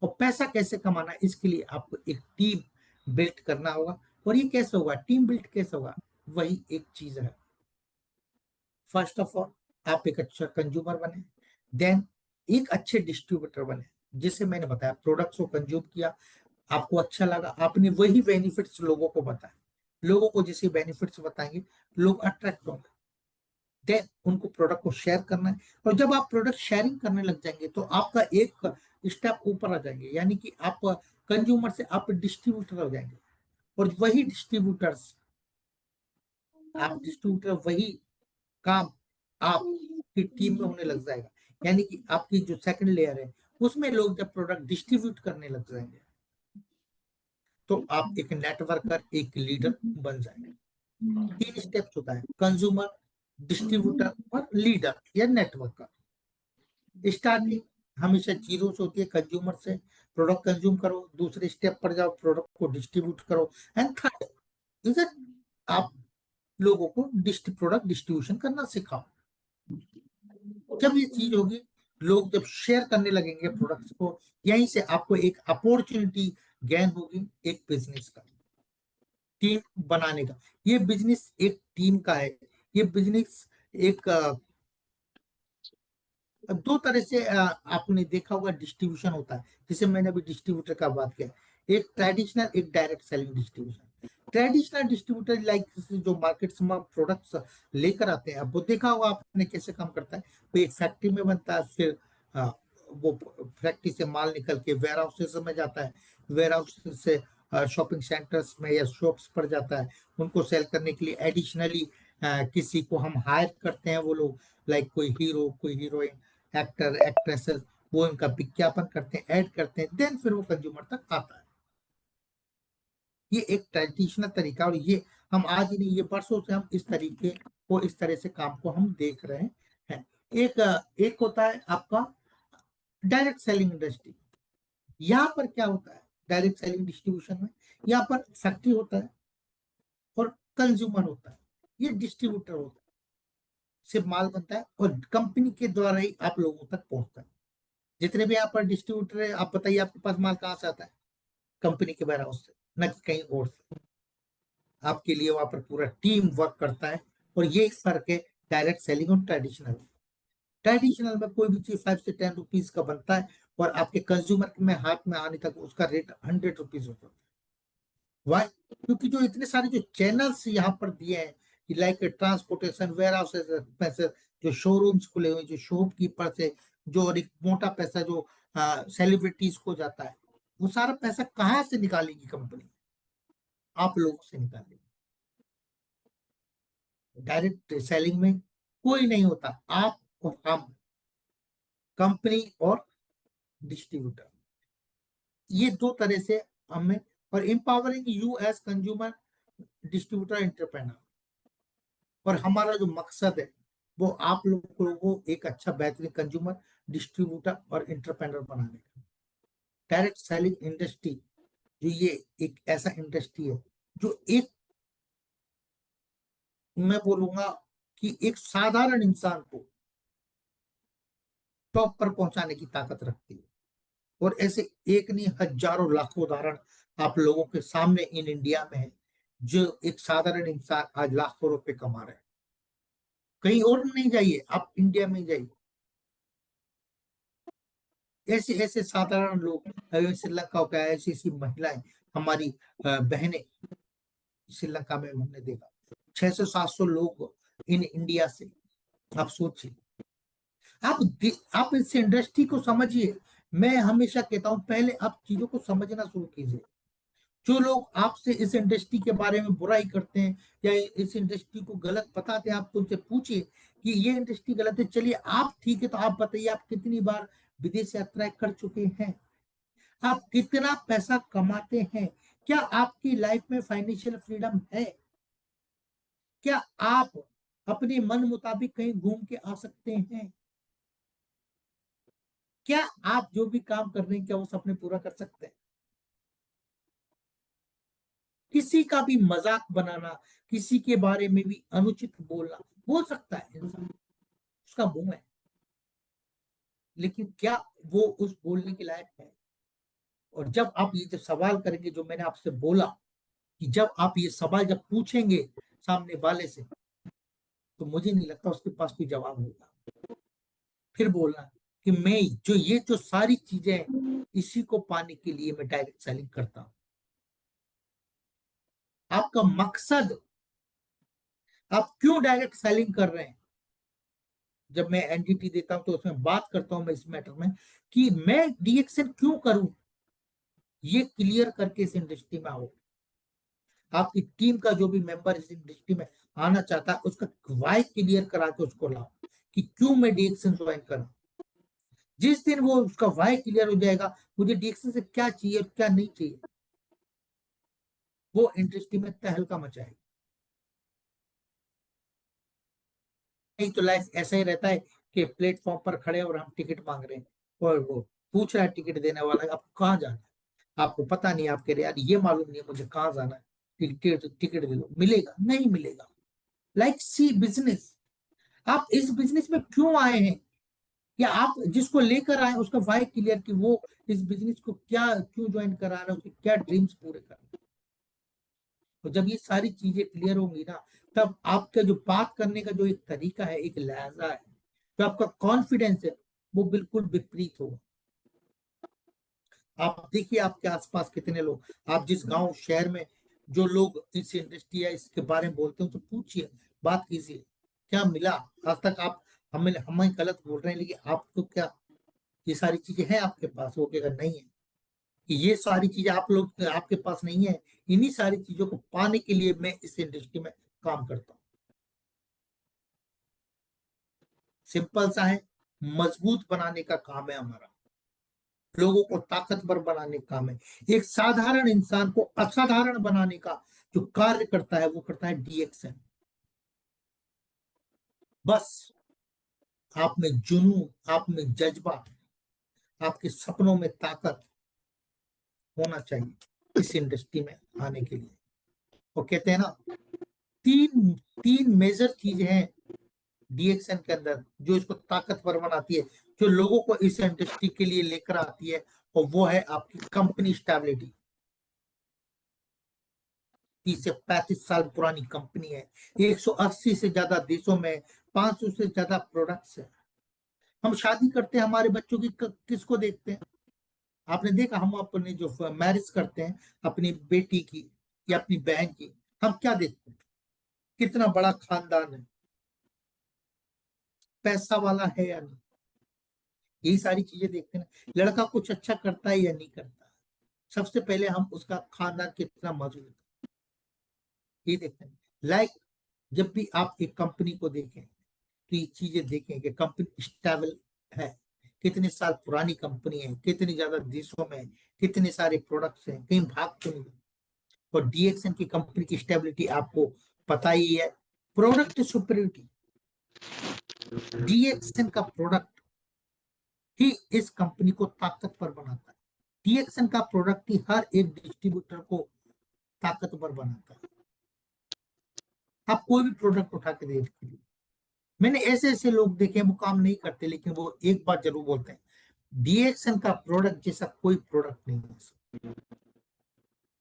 [SPEAKER 1] और पैसा कैसे कमाना है, इसके लिए आपको एक टीम बिल्ड करना होगा। और ये कैसे होगा, टीम बिल्ड कैसे होगा, वही एक चीज है। फर्स्ट ऑफ ऑल आप एक अच्छा कंज्यूमर बने, देन एक अच्छे डिस्ट्रीब्यूटर बने। जिसे मैंने बताया प्रोडक्ट्स को कंज्यूम किया, आपको अच्छा लगा, आपने वही बेनिफिट्स लोगों को बताए। लोगों को जैसे बेनिफिट्स बताएंगे लोग अट्रैक्ट होंगे। देन उनको प्रोडक्ट को शेयर करना है। और जब आप प्रोडक्ट शेयरिंग करने लग जाएंगे तो आपका एक स्टेप ऊपर आ जाएंगे, यानी कि आप कंज्यूमर से आप डिस्ट्रीब्यूटर हो जाएंगे। और वही डिस्ट्रीब्यूटर्स, आप डिस्ट्रीब्यूटर वही काम आपकी टीम में होने लग जाएगा। यानी कि आपकी जो सेकंड लेयर है उसमें लोग जब प्रोडक्ट डिस्ट्रीब्यूट करने लग जाएंगे तो आप एक नेटवर्कर, एक लीडर बन जाएंगे। 3 स्टेप्स होता है, कंज्यूमर, डिस्ट्रीब्यूटर और लीडर या नेटवर्कर। स्टार्टिंग हमेशा जीरो से होती है, कंज्यूमर से प्रोडक्ट कंज्यूम करो, दूसरे स्टेप पर जाओ, प्रोडक्ट को डिस्ट्रीब्यूट करो, एंड थर्ड इज आप लोगों को प्रोडक्ट डिस्ट्रीब्यूशन करना सिखाओ। जब ये चीज होगी, लोग जब शेयर करने लगेंगे प्रोडक्ट्स को, यहीं से आपको एक अपॉर्चुनिटी गेन होगी एक बिजनेस का, टीम बनाने का। ये बिजनेस एक टीम का है। ये बिजनेस एक दो तरह से आपने देखा होगा डिस्ट्रीब्यूशन होता है, जैसे मैंने अभी डिस्ट्रीब्यूटर का बात किया, एक ट्रेडिशनल, एक direct selling distribution. Traditional distributor like जो मार्केट में प्रोडक्ट्स लेकर आते हैं, अब वो देखा होगा आपने कैसे काम करता है। वो एक फैक्ट्री में बनता है, फिर वो फैक्ट्री से माल निकल के वेयर हाउसेस में जाता है, वेयर हाउस से शॉपिंग सेंटर्स में या शॉप्स पर जाता है, उनको सेल करने के लिए एडिशनली किसी को हम हायर करते हैं, वो लोग लाइक कोई हीरो, कोई हीरोइन, एक्टर, एक्ट्रेसेस, वो इनका विज्ञापन करते हैं, ऐड करते हैं, देन फिर वो कंज्यूमर तक आता है। ये एक ट्रेडिशनल तरीका, और ये हम आज ही नहीं, ये वर्षों से हम इस तरीके को, इस तरह से काम को हम देख रहे हैं। एक होता है आपका डायरेक्ट सेलिंग इंडस्ट्री। यहाँ पर क्या होता है डायरेक्ट सेलिंग डिस्ट्रीब्यूशन में, यहाँ पर फैक्ट्री होता है और कंज्यूमर होता है, ये डिस्ट्रीब्यूटर होता है, सिर्फ माल बनता है और कंपनी के द्वारा ही आप लोगों तक पहुंचता है। जितने भी यहाँ पर डिस्ट्रीब्यूटर है, आप बताइए आपके पास माल कहाँ से आता है? कंपनी के वेयर हाउस से, न कि कहीं और से। आपके लिए वहां पर पूरा टीम वर्क करता है। और ये एक फर्क है डायरेक्ट सेलिंग और ट्रेडिशनल। ट्रेडिशनल में कोई भी चीज 5 से 10 रुपीज का बनता है, और आपके कंज्यूमर में हाथ में आने तक उसका रेट 100 रुपीज होता है। वाई? क्योंकि जो इतने सारे जो चैनल्स यहाँ पर दिए हैं, कि लाइक ट्रांसपोर्टेशन, वेयर हाउसेस, पैसे, जो शोरूम्स खुले हुए, जो शॉपकीपर से, जो और एक मोटा पैसा जो सेलिब्रिटीज को जाता है, वो सारा पैसा कहाँ से निकालेगी कंपनी? आप लोगों से निकालेगी। डायरेक्ट सेलिंग में कोई नहीं होता, आप और हम, कंपनी और डिस्ट्रीब्यूटर, ये दो तरह से हमें। और empowering you as consumer, distributor, entrepreneur. और हमारा जो मकसद है, वो आप लोगों को एक अच्छा बेहतरीन कंज्यूमर, डिस्ट्रीब्यूटर और एंटरप्रेन्योर बनाने का। डायरेक्ट सेलिंग इंडस्ट्री जो ये एक ऐसा इंडस्ट्री है जो एक, मैं बोलूंगा कि एक साधारण इंसान को टॉप पर पहुंचाने की ताकत रखती है। और ऐसे एक नहीं, हजारों लाखों उदाहरण आप लोगों के सामने इन इंडिया में है, जो एक साधारण इंसान आज लाखों रुपए कमा रहे हैं। कहीं और नहीं जाइए, आप इंडिया में जाइए, ऐसे ऐसे साधारण लोग, श्रीलंका का ऐसी ऐसी महिलाएं, हमारी बहनें, श्रीलंका में हमने देखा 600 700 लोग इन इंडिया से। आप सोचिए, आप इस इंडस्ट्री को समझिए। मैं हमेशा कहता हूं, पहले आप चीजों को समझना शुरू कीजिए। जो लोग आपसे इस इंडस्ट्री के बारे में बुराई करते हैं या इस इंडस्ट्री को गलत बताते हैं, आप उनसे पूछिए कि ये इंडस्ट्री गलत है, चलिए आप ठीक है, तो आप बताइए आप कितनी बार विदेश यात्राएं कर चुके हैं? आप कितना पैसा कमाते हैं? क्या आपकी लाइफ में फाइनेंशियल फ्रीडम है? क्या आप अपने मन मुताबिक कहीं घूम के आ सकते हैं? क्या आप जो भी काम कर रहे हैं, क्या वो सपने पूरा कर सकते हैं? किसी का भी मजाक बनाना, किसी के बारे में भी अनुचित बोलना, बोल सकता है इंसान, उसका मुंह है, लेकिन क्या वो उस बोलने के लायक है? और जब आप ये जब सवाल करेंगे, जो मैंने आपसे बोला, कि जब आप ये सवाल जब पूछेंगे सामने वाले से, तो मुझे नहीं लगता उसके पास कोई जवाब होगा। फिर बोलना कि मैं जो सारी चीजें हैं, इसी को पाने के लिए मैं डायरेक्ट सेलिंग करता हूं। आपका मकसद, आप क्यों डायरेक्ट सेलिंग कर रहे हैं? जब मैं एनडीटी देता हूं तो उसमें बात करता हूं मैं इस मैटर में, कि मैं डीएक्शन क्यों करूं, ये क्लियर करके इस इंडस्ट्री में आओ। आपकी टीम का जो भी मेंबर इस इंडस्ट्री में आना चाहता है, उसका वाई क्लियर करा के उसको लाओ, कि क्यों मैं डीएक्शन ज्वाइन करूं। जिस दिन वो उसका वाई क्लियर हो जाएगा, मुझे डीएक्शन से क्या चाहिए और क्या नहीं चाहिए, वो इंडस्ट्री में तहलका मचाएगा। नहीं तो लाइफ ऐसा ही रहता है कि प्लेटफॉर्म पर खड़े और हम टिकट मांग रहे हैं, और वो पूछ रहा है टिकट देने वाला, आप कहाँ जाना है, आपको पता नहीं, आप कह रहे यार ये मालूम नहीं है मुझे कहाँ जाना है, टिकट टिकट दे दो, मिलेगा नहीं मिलेगा। लाइक सी बिजनेस, आप इस बिजनेस में क्यों आए हैं? या आप जिसको लेकर आए उसका वाई क्लियर कि वो इस बिजनेस को क्या क्यों ज्वाइन करा रहे हैं, उसके क्या ड्रीम्स पूरे करने हैं। तो जब ये सारी चीजें क्लियर होंगी ना, तब आपका जो बात करने का जो एक तरीका है, एक लहजा है, जो आपका कॉन्फिडेंस है, वो बिल्कुल विपरीत होगा। आप देखिए आपके आसपास कितने लोग, आप जिस गांव शहर में जो लोग इस इंडस्ट्री या इसके बारे में बोलते हैं तो पूछिए, बात कीजिए, क्या मिला आज तक। आप हमें गलत बोल रहे हैं, लेकिन आपको क्या ये सारी चीजें हैं आपके पास? वो कहेगा नहीं है। कि ये सारी चीजें आप लोग आपके पास नहीं है, इन्हीं सारी चीजों को पाने के लिए मैं इस इंडस्ट्री में काम करता हूँ। सिंपल सा है, मजबूत बनाने का काम है हमारा, लोगों को ताकतवर बनाने का काम है। एक साधारण इंसान को असाधारण बनाने का जो कार्य करता है वो करता है डीएक्सएन। बस आप में जुनून, आप में जज्बा, आपके सपनों में ताकत होना चाहिए इस इंडस्ट्री में आने के लिए। वो कहते हैं ना, तीन तीन मेजर चीजें हैं डीएक्सएन के अंदर जो इसको ताकतवर बनाती है, जो लोगों को इस इंडस्ट्री के लिए लेकर आती है, और वो है आपकी कंपनी स्टेबिलिटी। 30 से 35 साल पुरानी कंपनी है, 180 से ज्यादा देशों में, 500 से ज्यादा प्रोडक्ट्स है। हम शादी करते हैं, हमारे बच्चों की किसको देखते हैं? आपने देखा, हम अपने जो मैरिज करते हैं अपनी बेटी की या अपनी बहन की, हम क्या देखते हैं? कितना बड़ा खानदान है, पैसा वाला है या नहीं, यही सारी चीजें देखते हैं ना। लड़का कुछ अच्छा करता है या नहीं करता, सबसे पहले हम उसका खानदान कितना मजबूत है ये देखते हैं। लाइक जब भी आप एक कंपनी को देखें तो ये चीजें देखें कि कंपनी स्टेबल है, कितने साल पुरानी कंपनी है, कितनी ज्यादा देशों में, कितने सारे प्रोडक्ट्स हैं, कहीं भाग तो नहीं। और डीएक्सएन की कंपनी की स्टेबिलिटी आपको पता ही है। प्रोडक्ट सुपरियोरिटी, डीएक्सएन का प्रोडक्ट ही इस कंपनी को ताकतवर बनाता है। डीएक्सएन का प्रोडक्ट ही हर एक डिस्ट्रीब्यूटर को ताकतवर बनाता है। आप कोई भी प्रोडक्ट उठा के देख लीजिए, मैंने ऐसे ऐसे लोग देखे हैं वो काम नहीं करते, लेकिन वो एक बात जरूर बोलते हैं, डीएक्सएन का प्रोडक्ट जैसा कोई प्रोडक्ट नहीं है।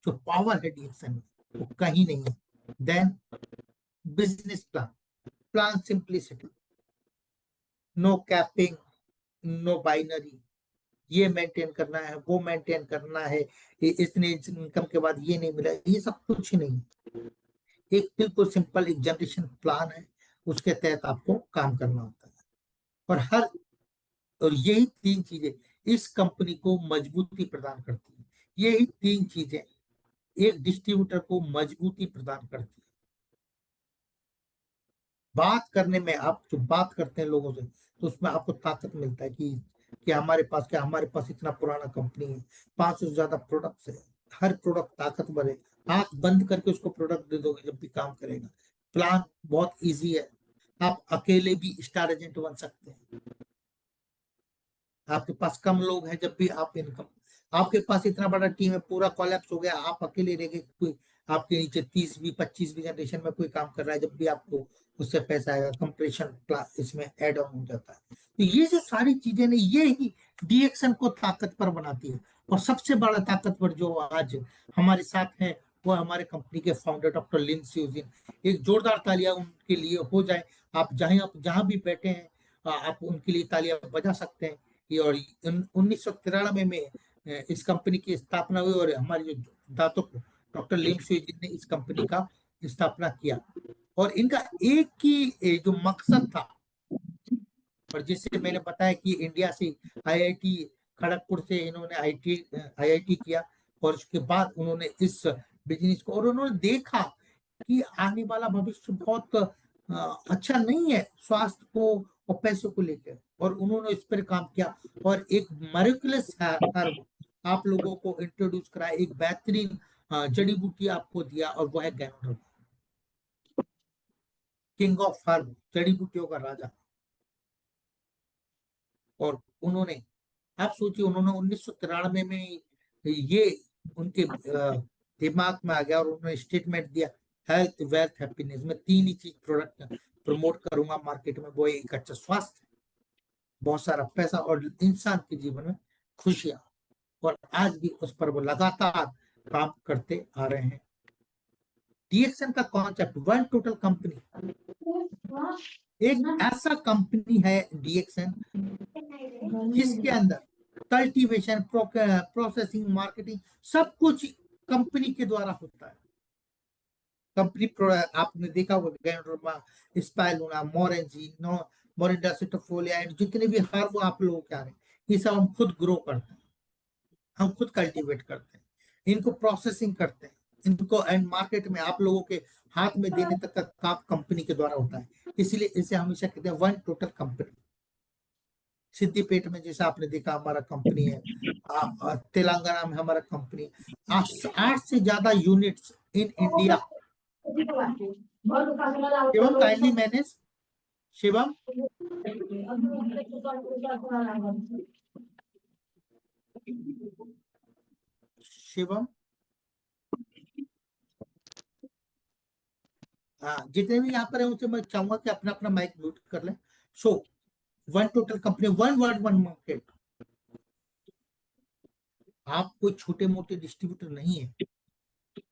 [SPEAKER 1] जो पावर है डीएक्सएन में वो कहीं नहीं है। Then business plan, plan simplicity, no capping, no binary, ये मेंटेन करना है, वो मेंटेन करना है, इतने इनकम के बाद ये नहीं मिला, ये सब कुछ नहीं। एक बिल्कुल सिंपल एक जनरेशन प्लान है, उसके तहत आपको काम करना होता है। और हर और यही तीन चीजें इस कंपनी को मजबूती प्रदान करती है। यही तीन चीजें एक डिस्ट्रीब्यूटर को मजबूती प्रदान करती है। बात करने में, आप जो बात करते हैं लोगों से, तो उसमें आपको ताकत मिलता है कि हमारे पास इतना पुराना कंपनी है, 500 से ज्यादा प्रोडक्ट्स है, हर प्रोडक्ट ताकतवर है। आंख बंद करके उसको प्रोडक्ट दे दोगे जब भी काम करेगा। प्लान बहुत इजी है, आप अकेले भी स्टार एजेंट बन सकते हैं। आपके पास कम लोग हैं, जब भी आप इनकम, आपके पास इतना बड़ा टीम है, पूरा कोलैप्स हो गया, आप अकेले रह गए, कोई आपके नीचे 30 भी 25 भी जनरेशन में कोई काम कर रहा है, जब भी आपको उससे पैसा आएगा, कंप्रेशन इसमें एड ऑन हो जाता है। तो ये जो सारी चीजें ने, ये ही डीएक्शन को ताकतवर बनाती है। और सबसे बड़ा ताकतवर जो आज हमारे साथ है, वो हमारे कंपनी के फाउंडर डॉक्टर लिन स्यूजिन। एक जोरदार तालियां उनके लिए हो जाए। आप जहां भी बैठे हैं, आप उनके लिए तालियां बजा सकते हैं। और 1993 में इस कंपनी की स्थापना हुई, और हमारे जो दातों को डॉक्टर लिम स्वीजिन ने इस कंपनी का स्थापना किया। और इनका एक ही जो मकसद था, और जिससे मैंने बताया कि इंडिया से आईआईटी खड़गपुर से इन्होंने आईआईटी किया, और उसके बाद उन्होंने इस बिजनेस को, और उन्होंने देखा कि आने वाला भविष्य बहुत अच्छा नहीं है स्वास्थ्य को और पैसों को लेकर, और उन्होंने इस पर काम किया। और एक मरेकुलस हर्ब आप लोगों को इंट्रोड्यूस कराया, एक बेहतरीन जड़ी बूटी आपको दिया, और वो है गैनोडर्म, किंग ऑफ हर्ब, जड़ी बूटियों का राजा। और उन्होंने, आप सोचिए, उन्होंने 1993 में ये उनके दिमाग में आ गया, और उन्होंने स्टेटमेंट दिया, हेल्थ वेल्थ हैप्पीनेस में तीन ही चीज प्रोडक्ट प्रमोट करूंगा मार्केट में, वो एक अच्छा स्वास्थ्य, बहुत सारा पैसा और इंसान के जीवन में खुशियां, और आज भी उस पर वो लगातार काम करते आ रहे हैं। डीएक्सएन का कॉन्सेप्ट, वन टोटल कंपनी, एक ऐसा कंपनी है डीएक्सएन जिसके अंदर कल्टीवेशन, प्रोसेसिंग, मार्केटिंग सब कुछ कंपनी के द्वारा होता है। कंपनी आपने देखा होगा गैंडोर्मा, स्पाइलुना, मोरेंजी, नो मोरिंडा, सिटोफोलिया एंड जितने भी हर वो आप लोगों के आ रहे हैं, ये सब हम खुद ग्रो करते हैं, हम खुद कल्टीवेट करते हैं, इनको प्रोसेसिंग करते हैं, इनको एंड मार्केट में आप लोगों के हाथ में देने तक का काम कंपनी के द्वारा होता है। इसलिए इसे हमेशा कहते हैं वन टोटल कंपनी। सिद्दीपेट में जैसा आपने देखा हमारा कंपनी है, तेलंगाना में हमारा कंपनी, 8 से ज्यादा units in India. Shivam kindly manage, Shivam. Shivam, हाँ, जितने भी यहाँ पर है उनसे मैं चाहूंगा कि अपना अपना माइक म्यूट कर लें। So one total company, one word one market. आप कोई छोटे मोटे डिस्ट्रीब्यूटर नहीं है,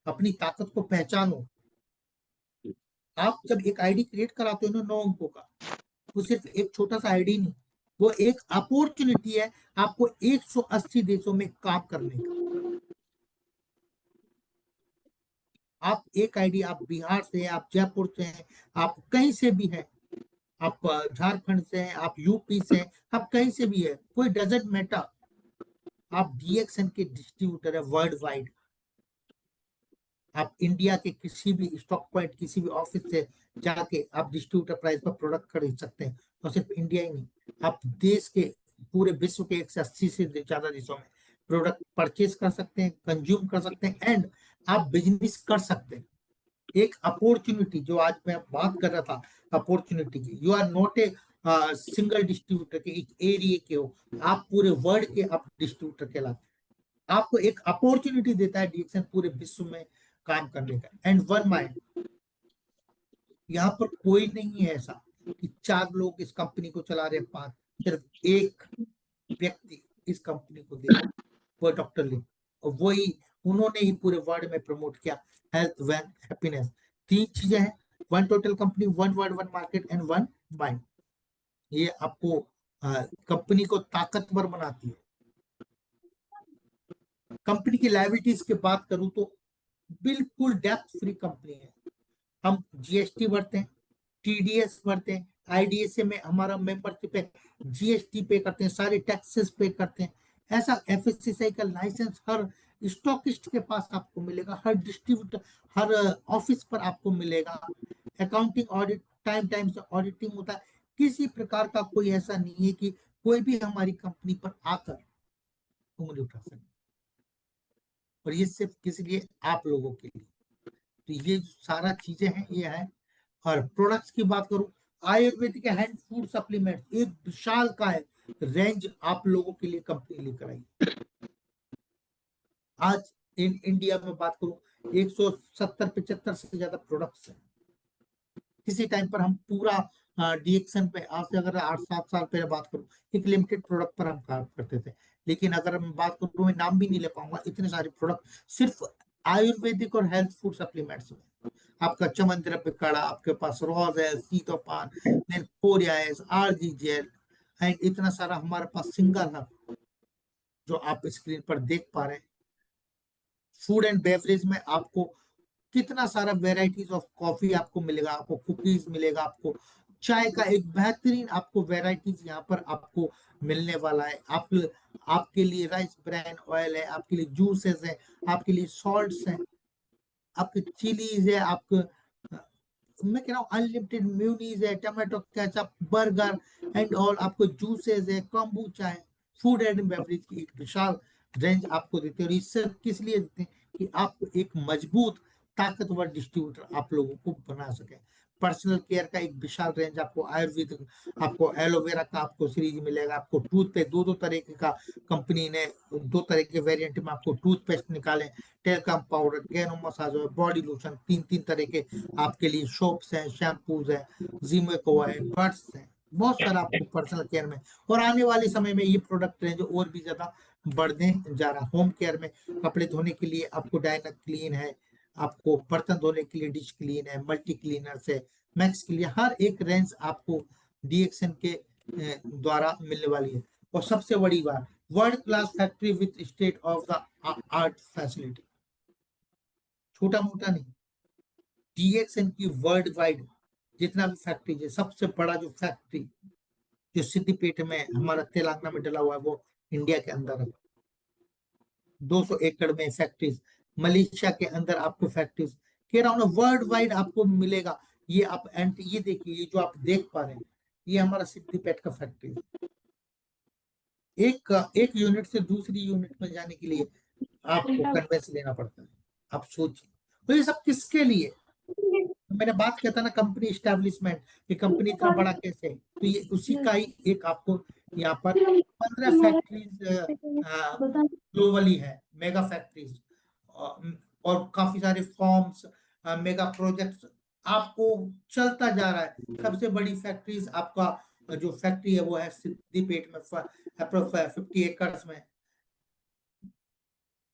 [SPEAKER 1] अपनी ताकत को पहचानो। आप जब एक आईडी क्रिएट कराते हो ना 9 अंकों का, वो सिर्फ एक छोटा सा आईडी नहीं, वो एक अपॉर्चुनिटी है आपको 180 देशों में काम करने का। आप एक आईडी, आप बिहार से हैं, आप जयपुर से हैं, आप कहीं से भी हैं, आप झारखंड से हैं, आप यूपी से हैं, आप कहीं से भी है, कोई डजेंट मैटर, आप डीएक्सएन के डिस्ट्रीब्यूटर है वर्ल्ड वाइड। आप इंडिया के किसी भी स्टॉक पॉइंट, किसी भी ऑफिस से जाके आप डिस्ट्रीब्यूटर प्राइस पर प्रोडक्ट खरीद सकते हैं। और सिर्फ इंडिया ही नहीं, आप देश के पूरे विश्व के 180 से ज्यादा देशों में प्रोडक्ट परचेज कर सकते हैं, कंज्यूम कर सकते हैं एंड आप बिजनेस कर सकते हैं। एक अपॉर्चुनिटी जो आज मैं बात कर रहा था, अपॉर्चुनिटी की, you are not a single distributor के एक एरिया के हो, आप पूरे वर्ल्ड के आप डिस्ट्रीब्यूटर कहलाते हैं। आपको एक अपॉर्चुनिटी देता है डीएक्सएन पूरे विश्व में काम करने का। एंड वन माइंड, यहाँ पर कोई नहीं है ऐसा कि 4 लोग इस कंपनी को चला रहे हैं, 5, सिर्फ एक व्यक्ति इस कंपनी को देख, वो डॉक्टर लिन, और वही उन्होंने ही पूरे वर्ल्ड में प्रमोट किया हेल्थ, वेल्थ, हैप्पीनेस। 3 चीजें हैं, one total company, one world, one market and one mind. ये आपको कंपनी को ताकतवर बनाती है। कंपनी की लायबिलिटीज की बात करूं तो बिल्कुल डेप्थ फ्री कंपनी है। हम जीएसटी भरते हैं, टीडीएस भरते हैं, आईडीएसए में हमारा मेंबरशिप है, जीएसटी पे करते हैं, सारे टैक्सेस पे करते हैं। ऐसा एफएससीआई का लाइसेंस हर स्टॉकिस्ट के पास आपको मिलेगा, हर डिस्ट्रीब्यूटर, हर ऑफिस पर आपको मिलेगा। अकाउंटिंग ऑडिट, टाइम टाइम से ऑडिटिंग होता है। किसी प्रकार का कोई ऐसा नहीं है कि कोई भी हमारी कंपनी पर आकर उंगली उठा सके, और ये सिर्फ किस लिए, आप लोगों के लिए। तो ये जो सारा चीजें हैं ये है। और प्रोडक्ट्स की बात करूं, आयुर्वेदिक हैंड फूड सप्लीमेंट एक विशाल का है रेंज आप लोगों के लिए कंपनी लेकर आई। आज इन इंडिया में बात करूं 170-75 से ज्यादा प्रोडक्ट्स हैं। किसी टाइम पर हम पूरा डीएक्सएन पे, आज से अगर 8-7 साल पहले बात करूं, एक लिमिटेड प्रोडक्ट पर हम काम करते थे। लेकिन अगर मैं बात करूं तो मैं नाम भी नहीं ले पाऊंगा, इतने सारे प्रोडक्ट सिर्फ आयुर्वेदिक और हेल्थ फूड सप्लीमेंट्स में। आपका चमन द्रव्य काढ़ा, आपके पास रोज है, सीतोपान, देन कोरिया है, आरजी जेल एंड इतना सारा हमारे पास सिंगल है जो आप स्क्रीन पर देख पा रहे हैं। फूड एंड बेवरेज में आपको कितना सारा वेराइटीज ऑफ कॉफी आपको मिलेगा, आपको कुकीज मिलेगा, आपको चाय का एक बेहतरीन आपको वेराइटीज यहाँ पर आपको मिलने वाला है। आपके लिए राइस ब्रान ऑयल है, आपके लिए जूसेस है, आपके लिए सॉल्ट्स हैं, आपके चिलीज है, आपके मैं कह रहा हूँ अनलिमिटेड म्यूनीज है, tomato ketchup, burger and all, आपको जूसेस है, कॉम्बूचा है। फूड एंड बेवरेज की एक विशाल रेंज आपको देते हैं। और इससे किस लिए देते हैं कि आपको एक मजबूत ताकतवर डिस्ट्रीब्यूटर आप लोगों को बना सके। पर्सनल केयर का एक विशाल रेंज, आपको आयुर्वेदिक, आपको एलोवेरा का आपको सीरीज मिलेगा, आपको टूथ पे दो दो तरह का कंपनी ने 2 तरह के वेरिएंट में आपको टूथपेस्ट निकाले, टेलकम पाउडर, गैनो मसाज और बॉडी लोशन, 3-3 तरह के आपके लिए सोप्स हैं, शैम्पूज हैं, जीमेको है, बर्ड्स हैं। बहुत सारा आपको पर्सनल केयर में, और आने वाले समय में ये प्रोडक्ट रेंज और भी ज्यादा बढ़ने जा रहा है। होम केयर में कपड़े धोने के लिए आपको डायना क्लीन है, आपको बर्तन धोने के लिए डिश क्लीन है, मल्टी क्लीनर्स है, मैक्स क्लीन, हर एक रेंज आपको डीएक्सएन के द्वारा मिलने वाली है। और सबसे बड़ी बात, world class factory with state of the art facility, छोटा मोटा नहीं, डीएक्सएन की वर्ल्ड वाइड जितना भी फैक्ट्री है, सबसे बड़ा जो फैक्ट्री जो सिद्दीपेट में हमारा तेलंगाना में डला हुआ है, वो इंडिया के अंदर है। 200 एकड़ में फैक्ट्रीज, मलेशिया के अंदर आपको फैक्ट्रीज, कह रहा हूं ना, वर्ल्ड वाइड आपको मिलेगा। ये आप ये देखिए, ये जो आप देख पा रहे हैं, ये हमारा सिद्दीपेट का फैक्ट्री है। एक यूनिट से दूसरी यूनिट में जाने के लिए आपको कन्वेंस लेना पड़ता है। आप सोचिए, तो ये सब किसके लिए? मैंने बात किया था ना कंपनी स्टैब्लिशमेंट, ये कंपनी इतना बड़ा कैसे है, तो ये उसी का ही एक आपको यहाँ पर 15 फैक्ट्रीज ग्लोबली है, मेगा फैक्ट्रीज, और काफी सारे फॉर्म्स, मेगा प्रोजेक्ट्स आपको चलता जा रहा है। सबसे बड़ी फैक्ट्रीज आपका जो फैक्ट्री है वो है सिद्दीपेट में, 50 एकर्स में।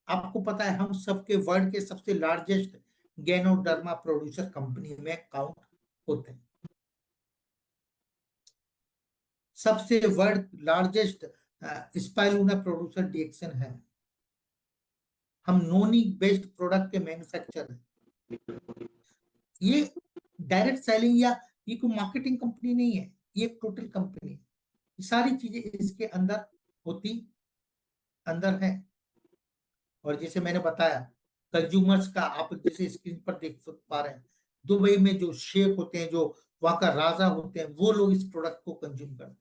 [SPEAKER 1] आपको पता है हम सबके वर्ल्ड के सबसे लार्जेस्ट गैनोडर्मा प्रोड्यूसर कंपनी में काउंट होते हैं। सबसे world largest spirulina producer DXN है। हम नोनी बेस्ड प्रोडक्ट के मैन्युफैक्चर हैं। ये डायरेक्ट सेलिंग या ये कोई मार्केटिंग कंपनी नहीं है, ये एक टोटल कंपनी है। ये सारी चीजें इसके अंदर होती अंदर है। और जैसे मैंने बताया, कंज्यूमर्स का, आप जैसे स्क्रीन पर देख पा रहे हैं, दुबई में जो शेख होते हैं, जो वहां का राजा होते हैं, वो लोग इस प्रोडक्ट को कंज्यूम करते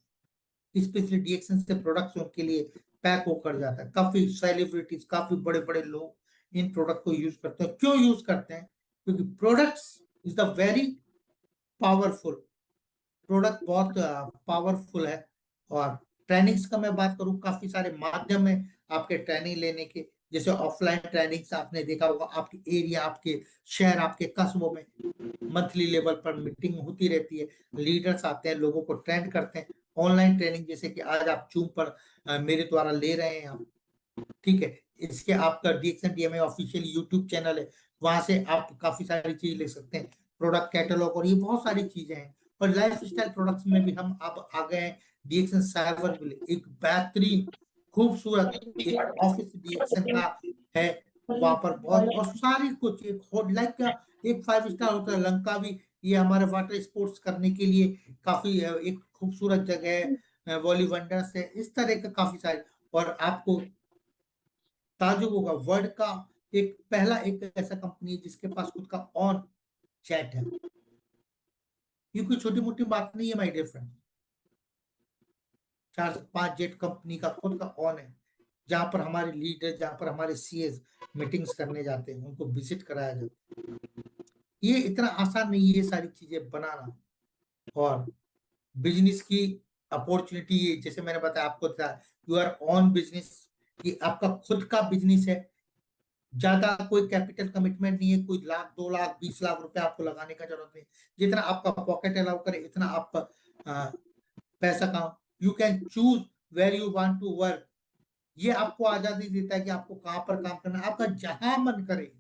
[SPEAKER 1] हैं। स्पेशली डीएक्सएन से प्रोडक्ट्स उनके लिए पैक होकर जाता है। काफी सेलिब्रिटीज, काफी बड़े बड़े लोग इन प्रोडक्ट को यूज करते हैं। क्यों यूज करते हैं? क्योंकि products is the very powerful, product बहुत पावरफुल है। और ट्रेनिंग्स का मैं बात करूं, काफी सारे माध्यम है आपके ट्रेनिंग लेने के। जैसे ऑफलाइन ट्रेनिंग्स आपने देखा होगा, आपके एरिया, आपके शहर, आपके कस्बों में मंथली लेवल पर मीटिंग होती रहती है, लीडर्स आते हैं, लोगों को ट्रेन करते हैं। ऑनलाइन ट्रेनिंग जैसे कि आज आप जूम पर मेरे द्वारा ले रहे हैं आप, ठीक है, इसके आपका DXN DMA official YouTube channel है, वहां से आप काफी सारी चीज ले सकते हैं, प्रोडक्ट कैटलॉग और ये बहुत सारी चीजें हैं। और लाइफ स्टाइल प्रोडक्ट्स में भी हम अब आ गए हैं। डीएक्सएन साइबर विलेज, एक बेहतरीन खूबसूरत एक ऑफिस डीएक्सएन का है। वहां पर बहुत और सारी कुछ एक लाइक का एक 5 स्टार होता है लंका भी, ये हमारे वाटर स्पोर्ट्स करने के लिए काफी एक खूबसूरत जगह है। वॉली वंडर्स है, इस तरह का काफी सारे। और आपको ताजुब होगा, वर्ल्ड का एक पहला एक ऐसा कंपनी है जिसके पास खुद का ऑन चैट है। ये कोई छोटी मोटी बात नहीं है माय डियर फ्रेंड। 4 से 5 जेट कंपनी का खुद का ऑन है, जहां पर हमारे लीडर, जहां पर हमारे सीएस मीटिंग्स करने जाते हैं, उनको विजिट कराया जाता है। ये इतना आसान नहीं है ये सारी चीजें बनाना। और बिजनेस की अपॉर्चुनिटी, जैसे मैंने बताया आपको था, यू आर ऑन बिजनेस, कि आपका खुद का बिजनेस है। ज्यादा कोई कैपिटल कमिटमेंट नहीं है, कोई लाख 2 लाख 20 लाख रुपए आपको लगाने का जरूरत नहीं। जितना आपका पॉकेट अलाउ करे इतना आप पैसा कमाओ। You can choose where you want to work, ये आपको आजादी देता है कि आपको कहां पर काम करना है, आपका जहां मन करे।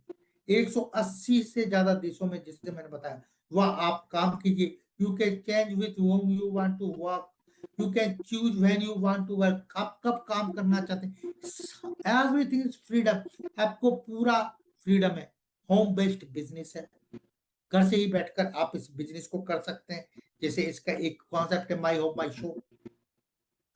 [SPEAKER 1] 180 से ज्यादा देशों में, जिससे मैंने बताया, वह आप काम कीजिए। You can change with whom you want to work, you can choose when you want to work, आप कब काम करना चाहते हैं। एवरीथिंग इज फ्रीडम, आपको पूरा फ्रीडम है। होम बेस्ड बिजनेस है, घर से ही बैठकर आप इस बिजनेस को कर सकते हैं। जैसे इसका एक कॉन्सेप्ट है, माई होम माई शो।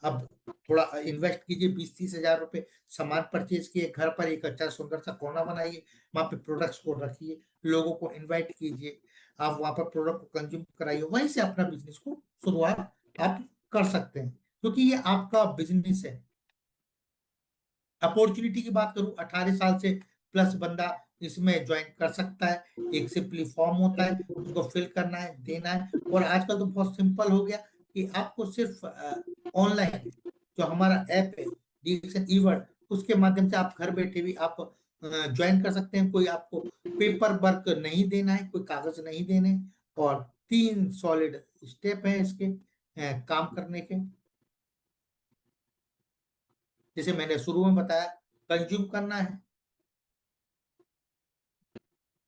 [SPEAKER 1] अब थोड़ा इन्वेस्ट कीजिए, 20-30 हजार रुपए, सामान परचेज किए, घर पर एक अच्छा सुंदर सा कोना बनाइए, वहां पे प्रोडक्ट्स को रखिए, लोगों को इनवाइट कीजिए, आप वहां पर प्रोडक्ट को कंज्यूम कराइए, वहीं से अपना बिजनेस को शुरुआत आप कर सकते हैं, क्योंकि ये आपका बिजनेस है। अपॉर्चुनिटी की बात करूं, 18 साल से प्लस बंदा इसमें ज्वाइन कर सकता है। एक सिंपली फॉर्म होता है, उसको फिल करना है, देना है। और आजकल तो बहुत सिंपल हो गया कि आपको सिर्फ ऑनलाइन जो हमारा ऐप है डीएक्सएन ईवर्ड, उसके माध्यम से आप घर बैठे भी आप ज्वाइन कर सकते हैं। कोई आपको पेपर वर्क नहीं देना है, कोई कागज नहीं देने। और 3 सॉलिड स्टेप है इसके, काम करने के, जैसे मैंने शुरू में बताया, कंज्यूम करना है,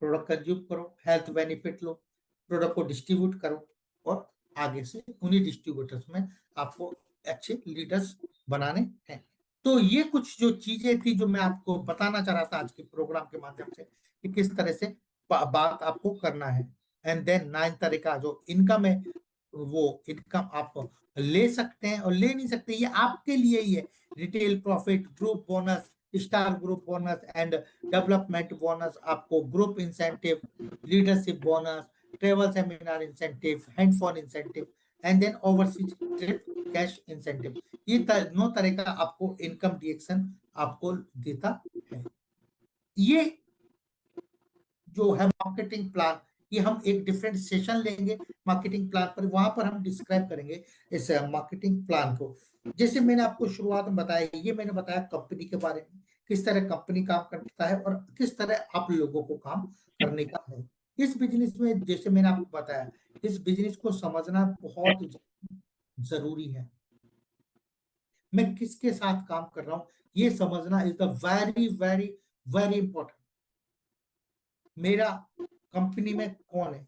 [SPEAKER 1] प्रोडक्ट कंज्यूम करो, हेल्थ बेनिफिट लो, प्रोडक्ट को डिस्ट्रीब्यूट करो, और आगे से उन्हीं डिस्ट्रीब्यूटर्स में आपको अच्छे लीडर्स बनाने हैं। तो ये कुछ जो चीजें थी जो मैं आपको बताना चाह रहा था आज के प्रोग्राम के माध्यम से, कि किस तरह से बात आपको करना है। एंड देन 9 तरह का जो इनकम है, वो इनकम आप ले सकते हैं और ले नहीं सकते, ये आपके लिए ही है। Retail profit, group bonus, star group bonus and development bonus, आपको group incentive, leadership bonus, travel seminar incentive, hand phone incentive, and then overseas trip cash incentive. ये 9 तरह का आपको इनकम डिडक्शन आपको देता है। ये जो है मार्केटिंग प्लान, ये हम एक डिफरेंट सेशन लेंगे मार्केटिंग प्लान पर, वहां पर हम डिस्क्राइब करेंगे इस मार्केटिंग प्लान को। जैसे मैंने आपको शुरुआत में बताया, ये मैंने बताया कंपनी के बारे में, किस तरह कंपनी काम करता है और किस तरह आप लोगों को काम करने का है इस बिजनेस में। जैसे मैंने आपको बताया, इस बिजनेस को समझना बहुत जरूरी है। मैं किसके साथ काम कर रहा हूं, ये समझना is the very very very important. मेरा कंपनी में कौन है,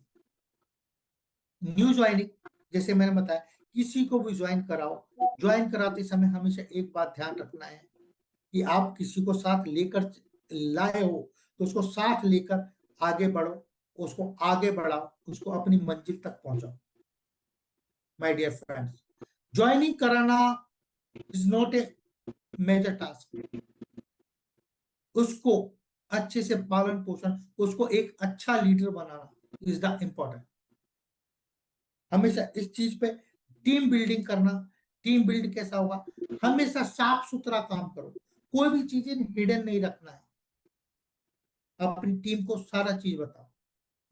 [SPEAKER 1] न्यू ज्वाइनिंग, जैसे मैंने बताया, किसी को भी ज्वाइन कराओ, ज्वाइन कराते समय हमेशा एक बात ध्यान रखना है कि आप किसी को साथ लेकर लाए हो, तो उसको साथ लेकर आगे बढ़ो, उसको आगे बढ़ाओ, उसको अपनी मंजिल तक पहुंचाओ। माय डियर फ्रेंड्स, ज्वाइनिंग कराना is not a major task. उसको अच्छे से पालन पोषण, उसको एक अच्छा लीडर बनाना इज द इम्पोर्टेंट। हमेशा इस चीज पे टीम बिल्डिंग करना। टीम बिल्ड कैसा होगा, हमेशा साफ सुथरा काम करो, कोई भी चीजें हिडन नहीं रखना है, अपनी टीम को सारा चीज बताओ।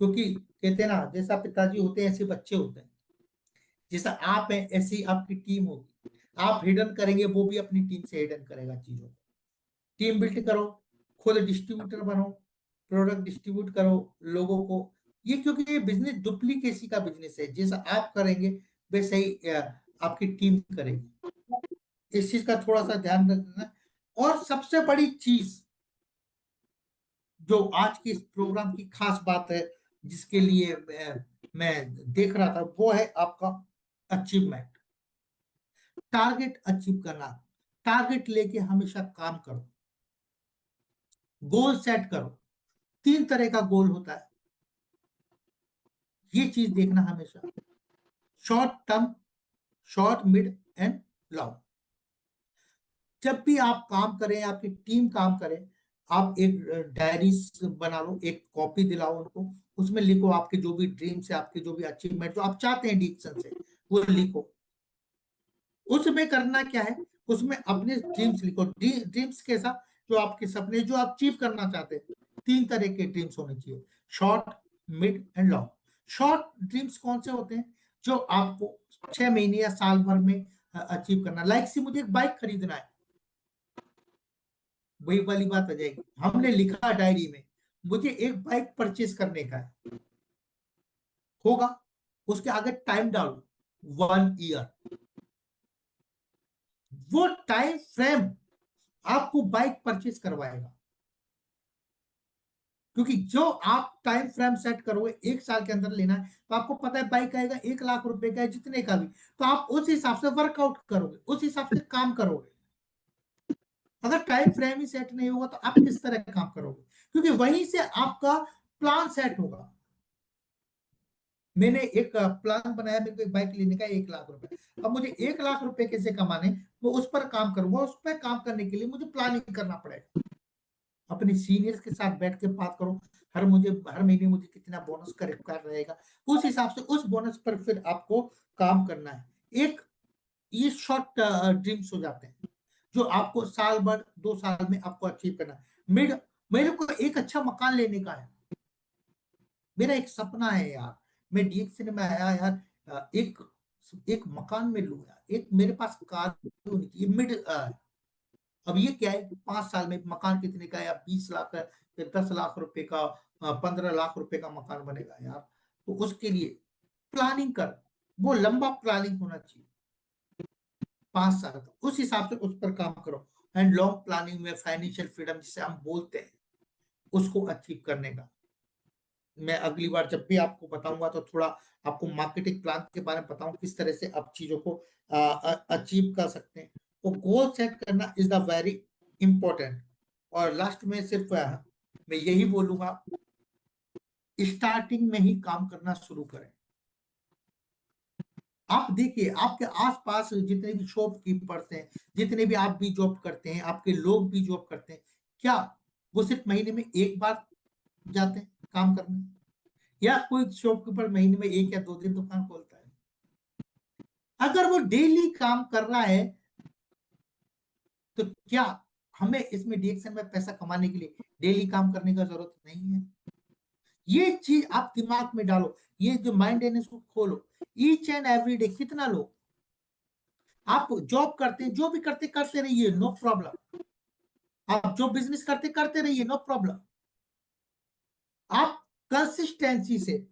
[SPEAKER 1] क्योंकि कहते हैं ना, जैसा पिताजी होते हैं ऐसे बच्चे होते हैं, जैसा आप हैं ऐसी आपकी टीम होगी। आप हिडन करेंगे, वो भी अपनी टीम से हिडन करेगा चीजों को। टीम बिल्ड करो, खुद डिस्ट्रीब्यूटर बनो, प्रोडक्ट डिस्ट्रीब्यूट करो लोगों को। ये क्योंकि ये बिजनेस डुप्लीकेसी का बिजनेस है, जैसा आप करेंगे वैसे ही आपकी टीम करेगी। इस चीज का थोड़ा सा ध्यान रखना। और सबसे बड़ी चीज जो आज की इस प्रोग्राम की खास बात है, जिसके लिए मैं देख रहा था, वो है आपका अचीवमेंट, टारगेट अचीव करना। टारगेट लेके हमेशा काम करो, गोल सेट करो। 3 तरह का गोल होता है, ये चीज देखना हमेशा, short term, short, mid and long. जब भी आप काम करें, आपकी टीम काम करे, आप एक डायरी बना लो, एक कॉपी दिलाओ उनको, उसमें लिखो आपके जो भी ड्रीम्स है, आपके जो भी अचीवमेंट जो आप चाहते हैं डिक्शन से, वो लिखो। उसमें करना क्या है, उसमें अपने ड्रीम्स लिखो। ड्रीम्स कैसा, जो आपके सपने जो आप अचीव करना चाहते हैं। 3 तरह के ड्रीम्स होने चाहिए, short, mid and long. Short dreams कौन से होते हैं, जो आपको 6 महीने या साल भर में अचीव करना। लाइक सी मुझे एक बाइक खरीदना है, वही वाली बात आ जाएगी। हमने लिखा डायरी में, मुझे एक बाइक परचेज करने का है, होगा, उसके आगे टाइम डालो, 1 ईयर। वो टाइम फ्रेम आपको बाइक परचेज करवाएगा। क्योंकि जो आप टाइम फ्रेम सेट करोगे 1 साल के अंदर लेना है, तो आपको पता है बाइक आएगा 1 लाख रुपए का है, जितने का भी, तो आप उस हिसाब से वर्कआउट करोगे, उस हिसाब से काम करोगे। अगर टाइम फ्रेम ही सेट नहीं होगा, तो आप किस तरह काम करोगे, क्योंकि वहीं से आपका प्लान सेट होगा। मैंने एक प्लान बनाया, मेरे को एक बाइक लेने का 1 लाख रुपए। अब मुझे 1 लाख रुपए कैसे कमाने, वो उस पर काम करूंगा। उस पर काम करने के लिए मुझे प्लानिंग करना पड़ेगा। अपने सीनियर्स के साथ बैठ के बात करो, हर महीने मुझे कितना बोनस का रिक्वायर रहेगा, उस हिसाब से उस बोनस पर फिर आपको काम करना है। एक ये शॉर्ट ड्रीम्स हो जाते हैं, जो आपको साल भर 2 साल में आपको अचीव करना है। मिड, मेरे को एक अच्छा मकान लेने का है, मेरा एक सपना है यार। मैं डीएक्शन में आया यार, एक एक मकान में लूं यार, एक मेरे पास कार होनी चाहिए, मिड। अब ये क्या है कि 5 साल में मकान कितने का है, या 20 लाख का, या 10 लाख रुपए का, 15 लाख रुपए का मकान बनेगा यार। तो उसके लिए प्लानिंग कर, वो लंबा प्लानिंग होना चाहिए, 5 साल का, उस हिसाब से उस पर काम करो। एंड लॉन्ग प्लानिंग में फाइनेंशियल फ्रीडम जिसे हम बोलते हैं, उसको अचीव करने का, मैं अगली बार जब भी आपको बताऊंगा तो थोड़ा आपको मार्केटिंग प्लान के बारे में बताऊं, किस तरह से आप चीजों को अचीव कर सकते हैं। वो गोल सेट करना इज द वेरी इंपॉर्टेंट। और लास्ट में सिर्फ मैं यही बोलूंगा, स्टार्टिंग में ही काम करना शुरू करें। आप देखिए आपके आसपास जितने भी शॉपकीपर्स हैं, जितने भी आप भी जॉब करते हैं, आपके लोग भी जॉब करते हैं, क्या वो सिर्फ महीने में एक बार जाते हैं काम करने, या कोई शॉपकीपर महीने में 1 या 2 दिन दुकान खोलता है? अगर वो डेली काम कर रहा है तो क्या हमें इसमें डीएक्शन में पैसा कमाने के लिए डेली काम करने का जरूरत नहीं है? ये चीज आप दिमाग में डालो, ये जो माइंड है इसको खोलो। ईच एंड एवरी डे कितना लो, आप जॉब करते हैं, जो भी करते रहिए, नो प्रॉब्लम। आप जो बिजनेस करते रहिए, नो प्रॉब्लम। आप कंसिस्टेंसी से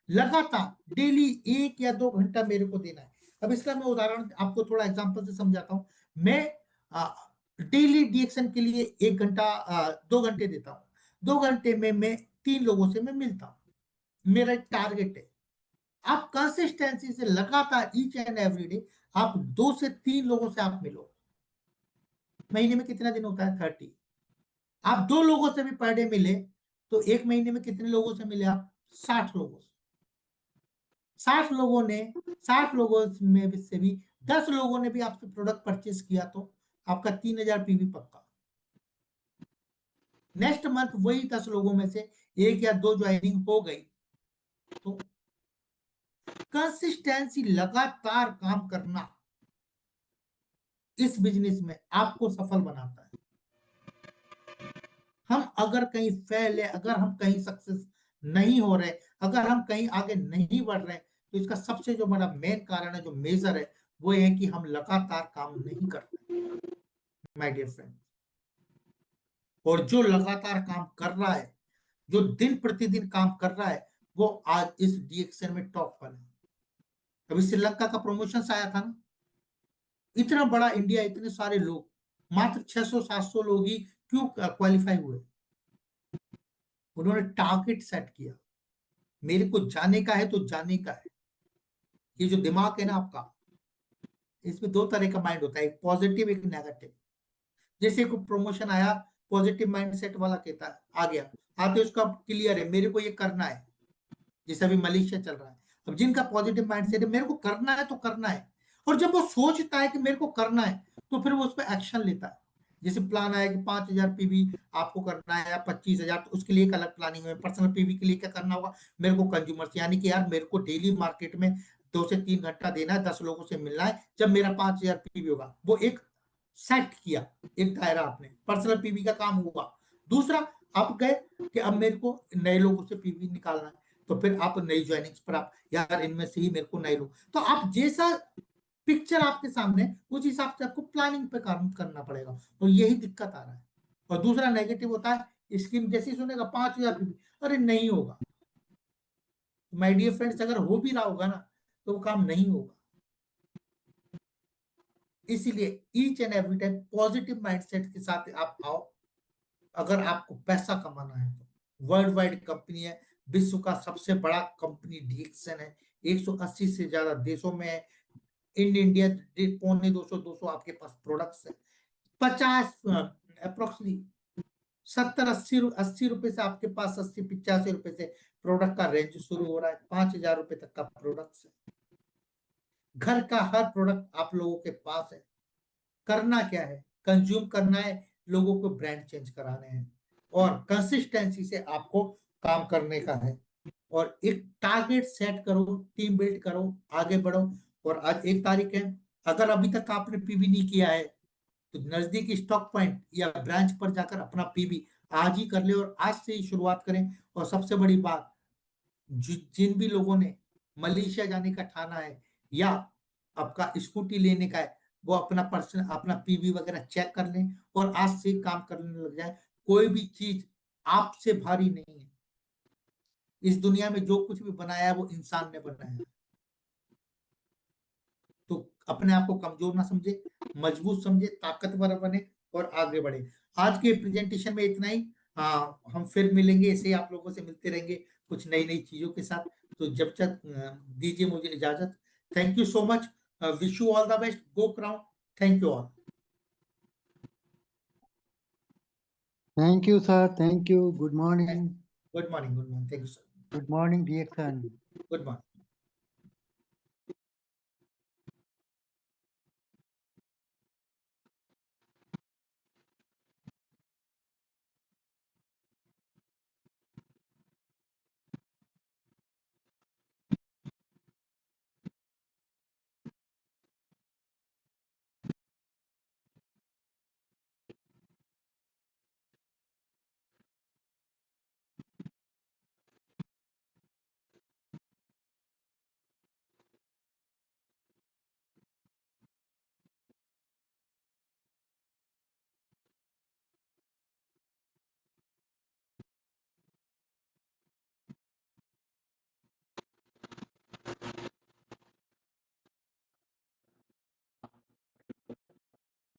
[SPEAKER 1] लगातार डेली 1 या 2 घंटा मेरे को देना है। अब इसका मैं उदाहरण आपको थोड़ा एग्जांपल से समझाता हूं। मैं डेली डीएक्शन के लिए 1 घंटा 2 घंटे देता हूं। 2 घंटे में मैं 3 लोगों से मैं मिलता हूं, मेरा एक टारगेट है। आप कंसिस्टेंसी से लगातार ईच एंड एवरी डे आप 2 से 3 लोगों से आप मिलो। महीने में कितना दिन होता है? 30। आप 2 लोगों से भी पर डे मिले तो 1 महीने में कितने लोगों से मिले आप? 60 लोगों से। 60 लोगों ने, 60 लोगों में से भी 10 लोगों ने भी आपसे प्रोडक्ट परचेस किया तो आपका 3,000 पीवी पक्का। नेक्स्ट मंथ वही 10 लोगों में से 1 या 2 ज्वाइनिंग हो गई तो कंसिस्टेंसी, लगातार काम करना इस बिजनेस में आपको सफल बनाता है। हम अगर कहीं फेल है, अगर हम कहीं सक्सेस नहीं हो रहे, अगर हम कहीं आगे नहीं बढ़ रहे, तो इसका सबसे जो बड़ा मेन कारण है, जो मेजर है, वो है कि हम लगातार काम नहीं कर रहे, माय डियर फ्रेंड। और जो लगातार काम कर रहा है, जो दिन प्रतिदिन काम कर रहा है, वो आज इस डीएक्शन में टॉप पर है। अभी श्रीलंका का प्रमोशन आया था ना, इतना बड़ा इंडिया, इतने सारे लोग, मात्र 600-700 लोग ही क्यों क्वालिफाई हुए? उन्होंने टारगेट सेट किया, मेरे को जाने का है तो जाने का है। ये जो दिमाग है ना आपका, इसमें 2 तरह का माइंड होता है, एक पॉजिटिव एक नेगेटिव। जैसे को प्रमोशन आया, पॉजिटिव माइंडसेट वाला कहता है आ गया, आते उसका क्लियर है मेरे को ये करना है। जैसे अभी मलेशिया चल रहा है, अब जिनका पॉजिटिव माइंडसेट है मेरे को करना है तो करना है, और जब वो सोचता है कि मेरे को करना है तो फिर वो उस पर एक्शन लेता है। जैसे प्लान आया कि 5,000 पीवी आपको करना है या 25,000, तो उसके लिए एक अलग प्लानिंग है। पर्सनल पीवी के लिए क्या करना होगा? मेरे को कंज्यूमर्स, यानी कि यार मेरे को डेली मार्केट में 2 से 3 घंटा देना है, 10 लोगों से मिलना है, जब मेरा 5,000 पीवी होगा। वो एक सेट किया, एक दायरा आपने, पर्सनल पीवी का काम हुआ। दूसरा, आप गए कि अब मेरे को नए लोगों से पीवी निकालना है, तो फिर आप नई ज्वाइनिंग्स पर आप, यार इनमें से ही मेरे को नए लोग, तो आप जैसा पिक्चर आपके सामने, उस हिसाब से आपको प्लानिंग पे काम करना पड़ेगा, और यही दिक्कत आ रहा है। और दूसरा नेगेटिव होता है, स्कीम जैसी सुनेगा 5,000 पीवी, अरे नहीं होगा। माय डियर फ्रेंड्स, अगर हो भी रहा होगा ना तो वो काम नहीं होगा। इसीलिए each and every time positive mindset के साथ आप आओ। अगर आपको पैसा कमाना है तो वर्ल्ड वाइड कंपनी है, विश्व का सबसे बड़ा कंपनी डीएक्सन है, 180 से ज्यादा देशों में है। इन इंडिया पौने 200 आपके पास प्रोडक्ट्स है। 50 अप्रोक्सीमेटली 70-80 रुपए से आपके पास, 80-85 रुपए से प्रोडक्ट का रेंज शुरू हो रहा है, 5,000 रुपए तक का प्रोडक्ट है। घर का हर प्रोडक्ट आप लोगों के पास है। करना क्या है? कंज्यूम करना है, लोगों को ब्रांड चेंज कराने हैं, और कंसिस्टेंसी से आपको काम करने का है। और एक टारगेट सेट करो, टीम बिल्ड करो, आगे बढ़ो। और आज 1 तारीख है, अगर अभी तक आपने पीवी नहीं किया है तो नजदीकी स्टॉक पॉइंट या ब्रांच पर जाकर अपना पीवी आज ही कर ले, और आज से ही शुरुआत करें। और सबसे बड़ी बात, जिन भी लोगों ने मलेशिया जाने का ठाना है या आपका स्कूटी लेने का है, वो अपना पर्सन, अपना पीवी वगैरह चेक कर लें और आज से काम करने लग जाए। कोई भी चीज आपसे भारी नहीं है। इस दुनिया में जो कुछ भी बनाया है वो इंसान ने बनाया है। अपने आप को कमजोर ना समझे, मजबूत समझे, ताकतवर बने और आगे बढ़े। आज के प्रेजेंटेशन में इतना ही। हम फिर मिलेंगे, ऐसे ही आप लोगों से मिलते रहेंगे कुछ नई नई चीजों के साथ। तो जब तक दीजिए मुझे इजाजत। Thank you so much. Wish you all the best. Go crown. Thank you all.
[SPEAKER 3] Thank you, sir. Thank you. Good morning.
[SPEAKER 1] Good morning. Good morning. Thank you sir.
[SPEAKER 3] Good morning, dear son.
[SPEAKER 1] Good morning.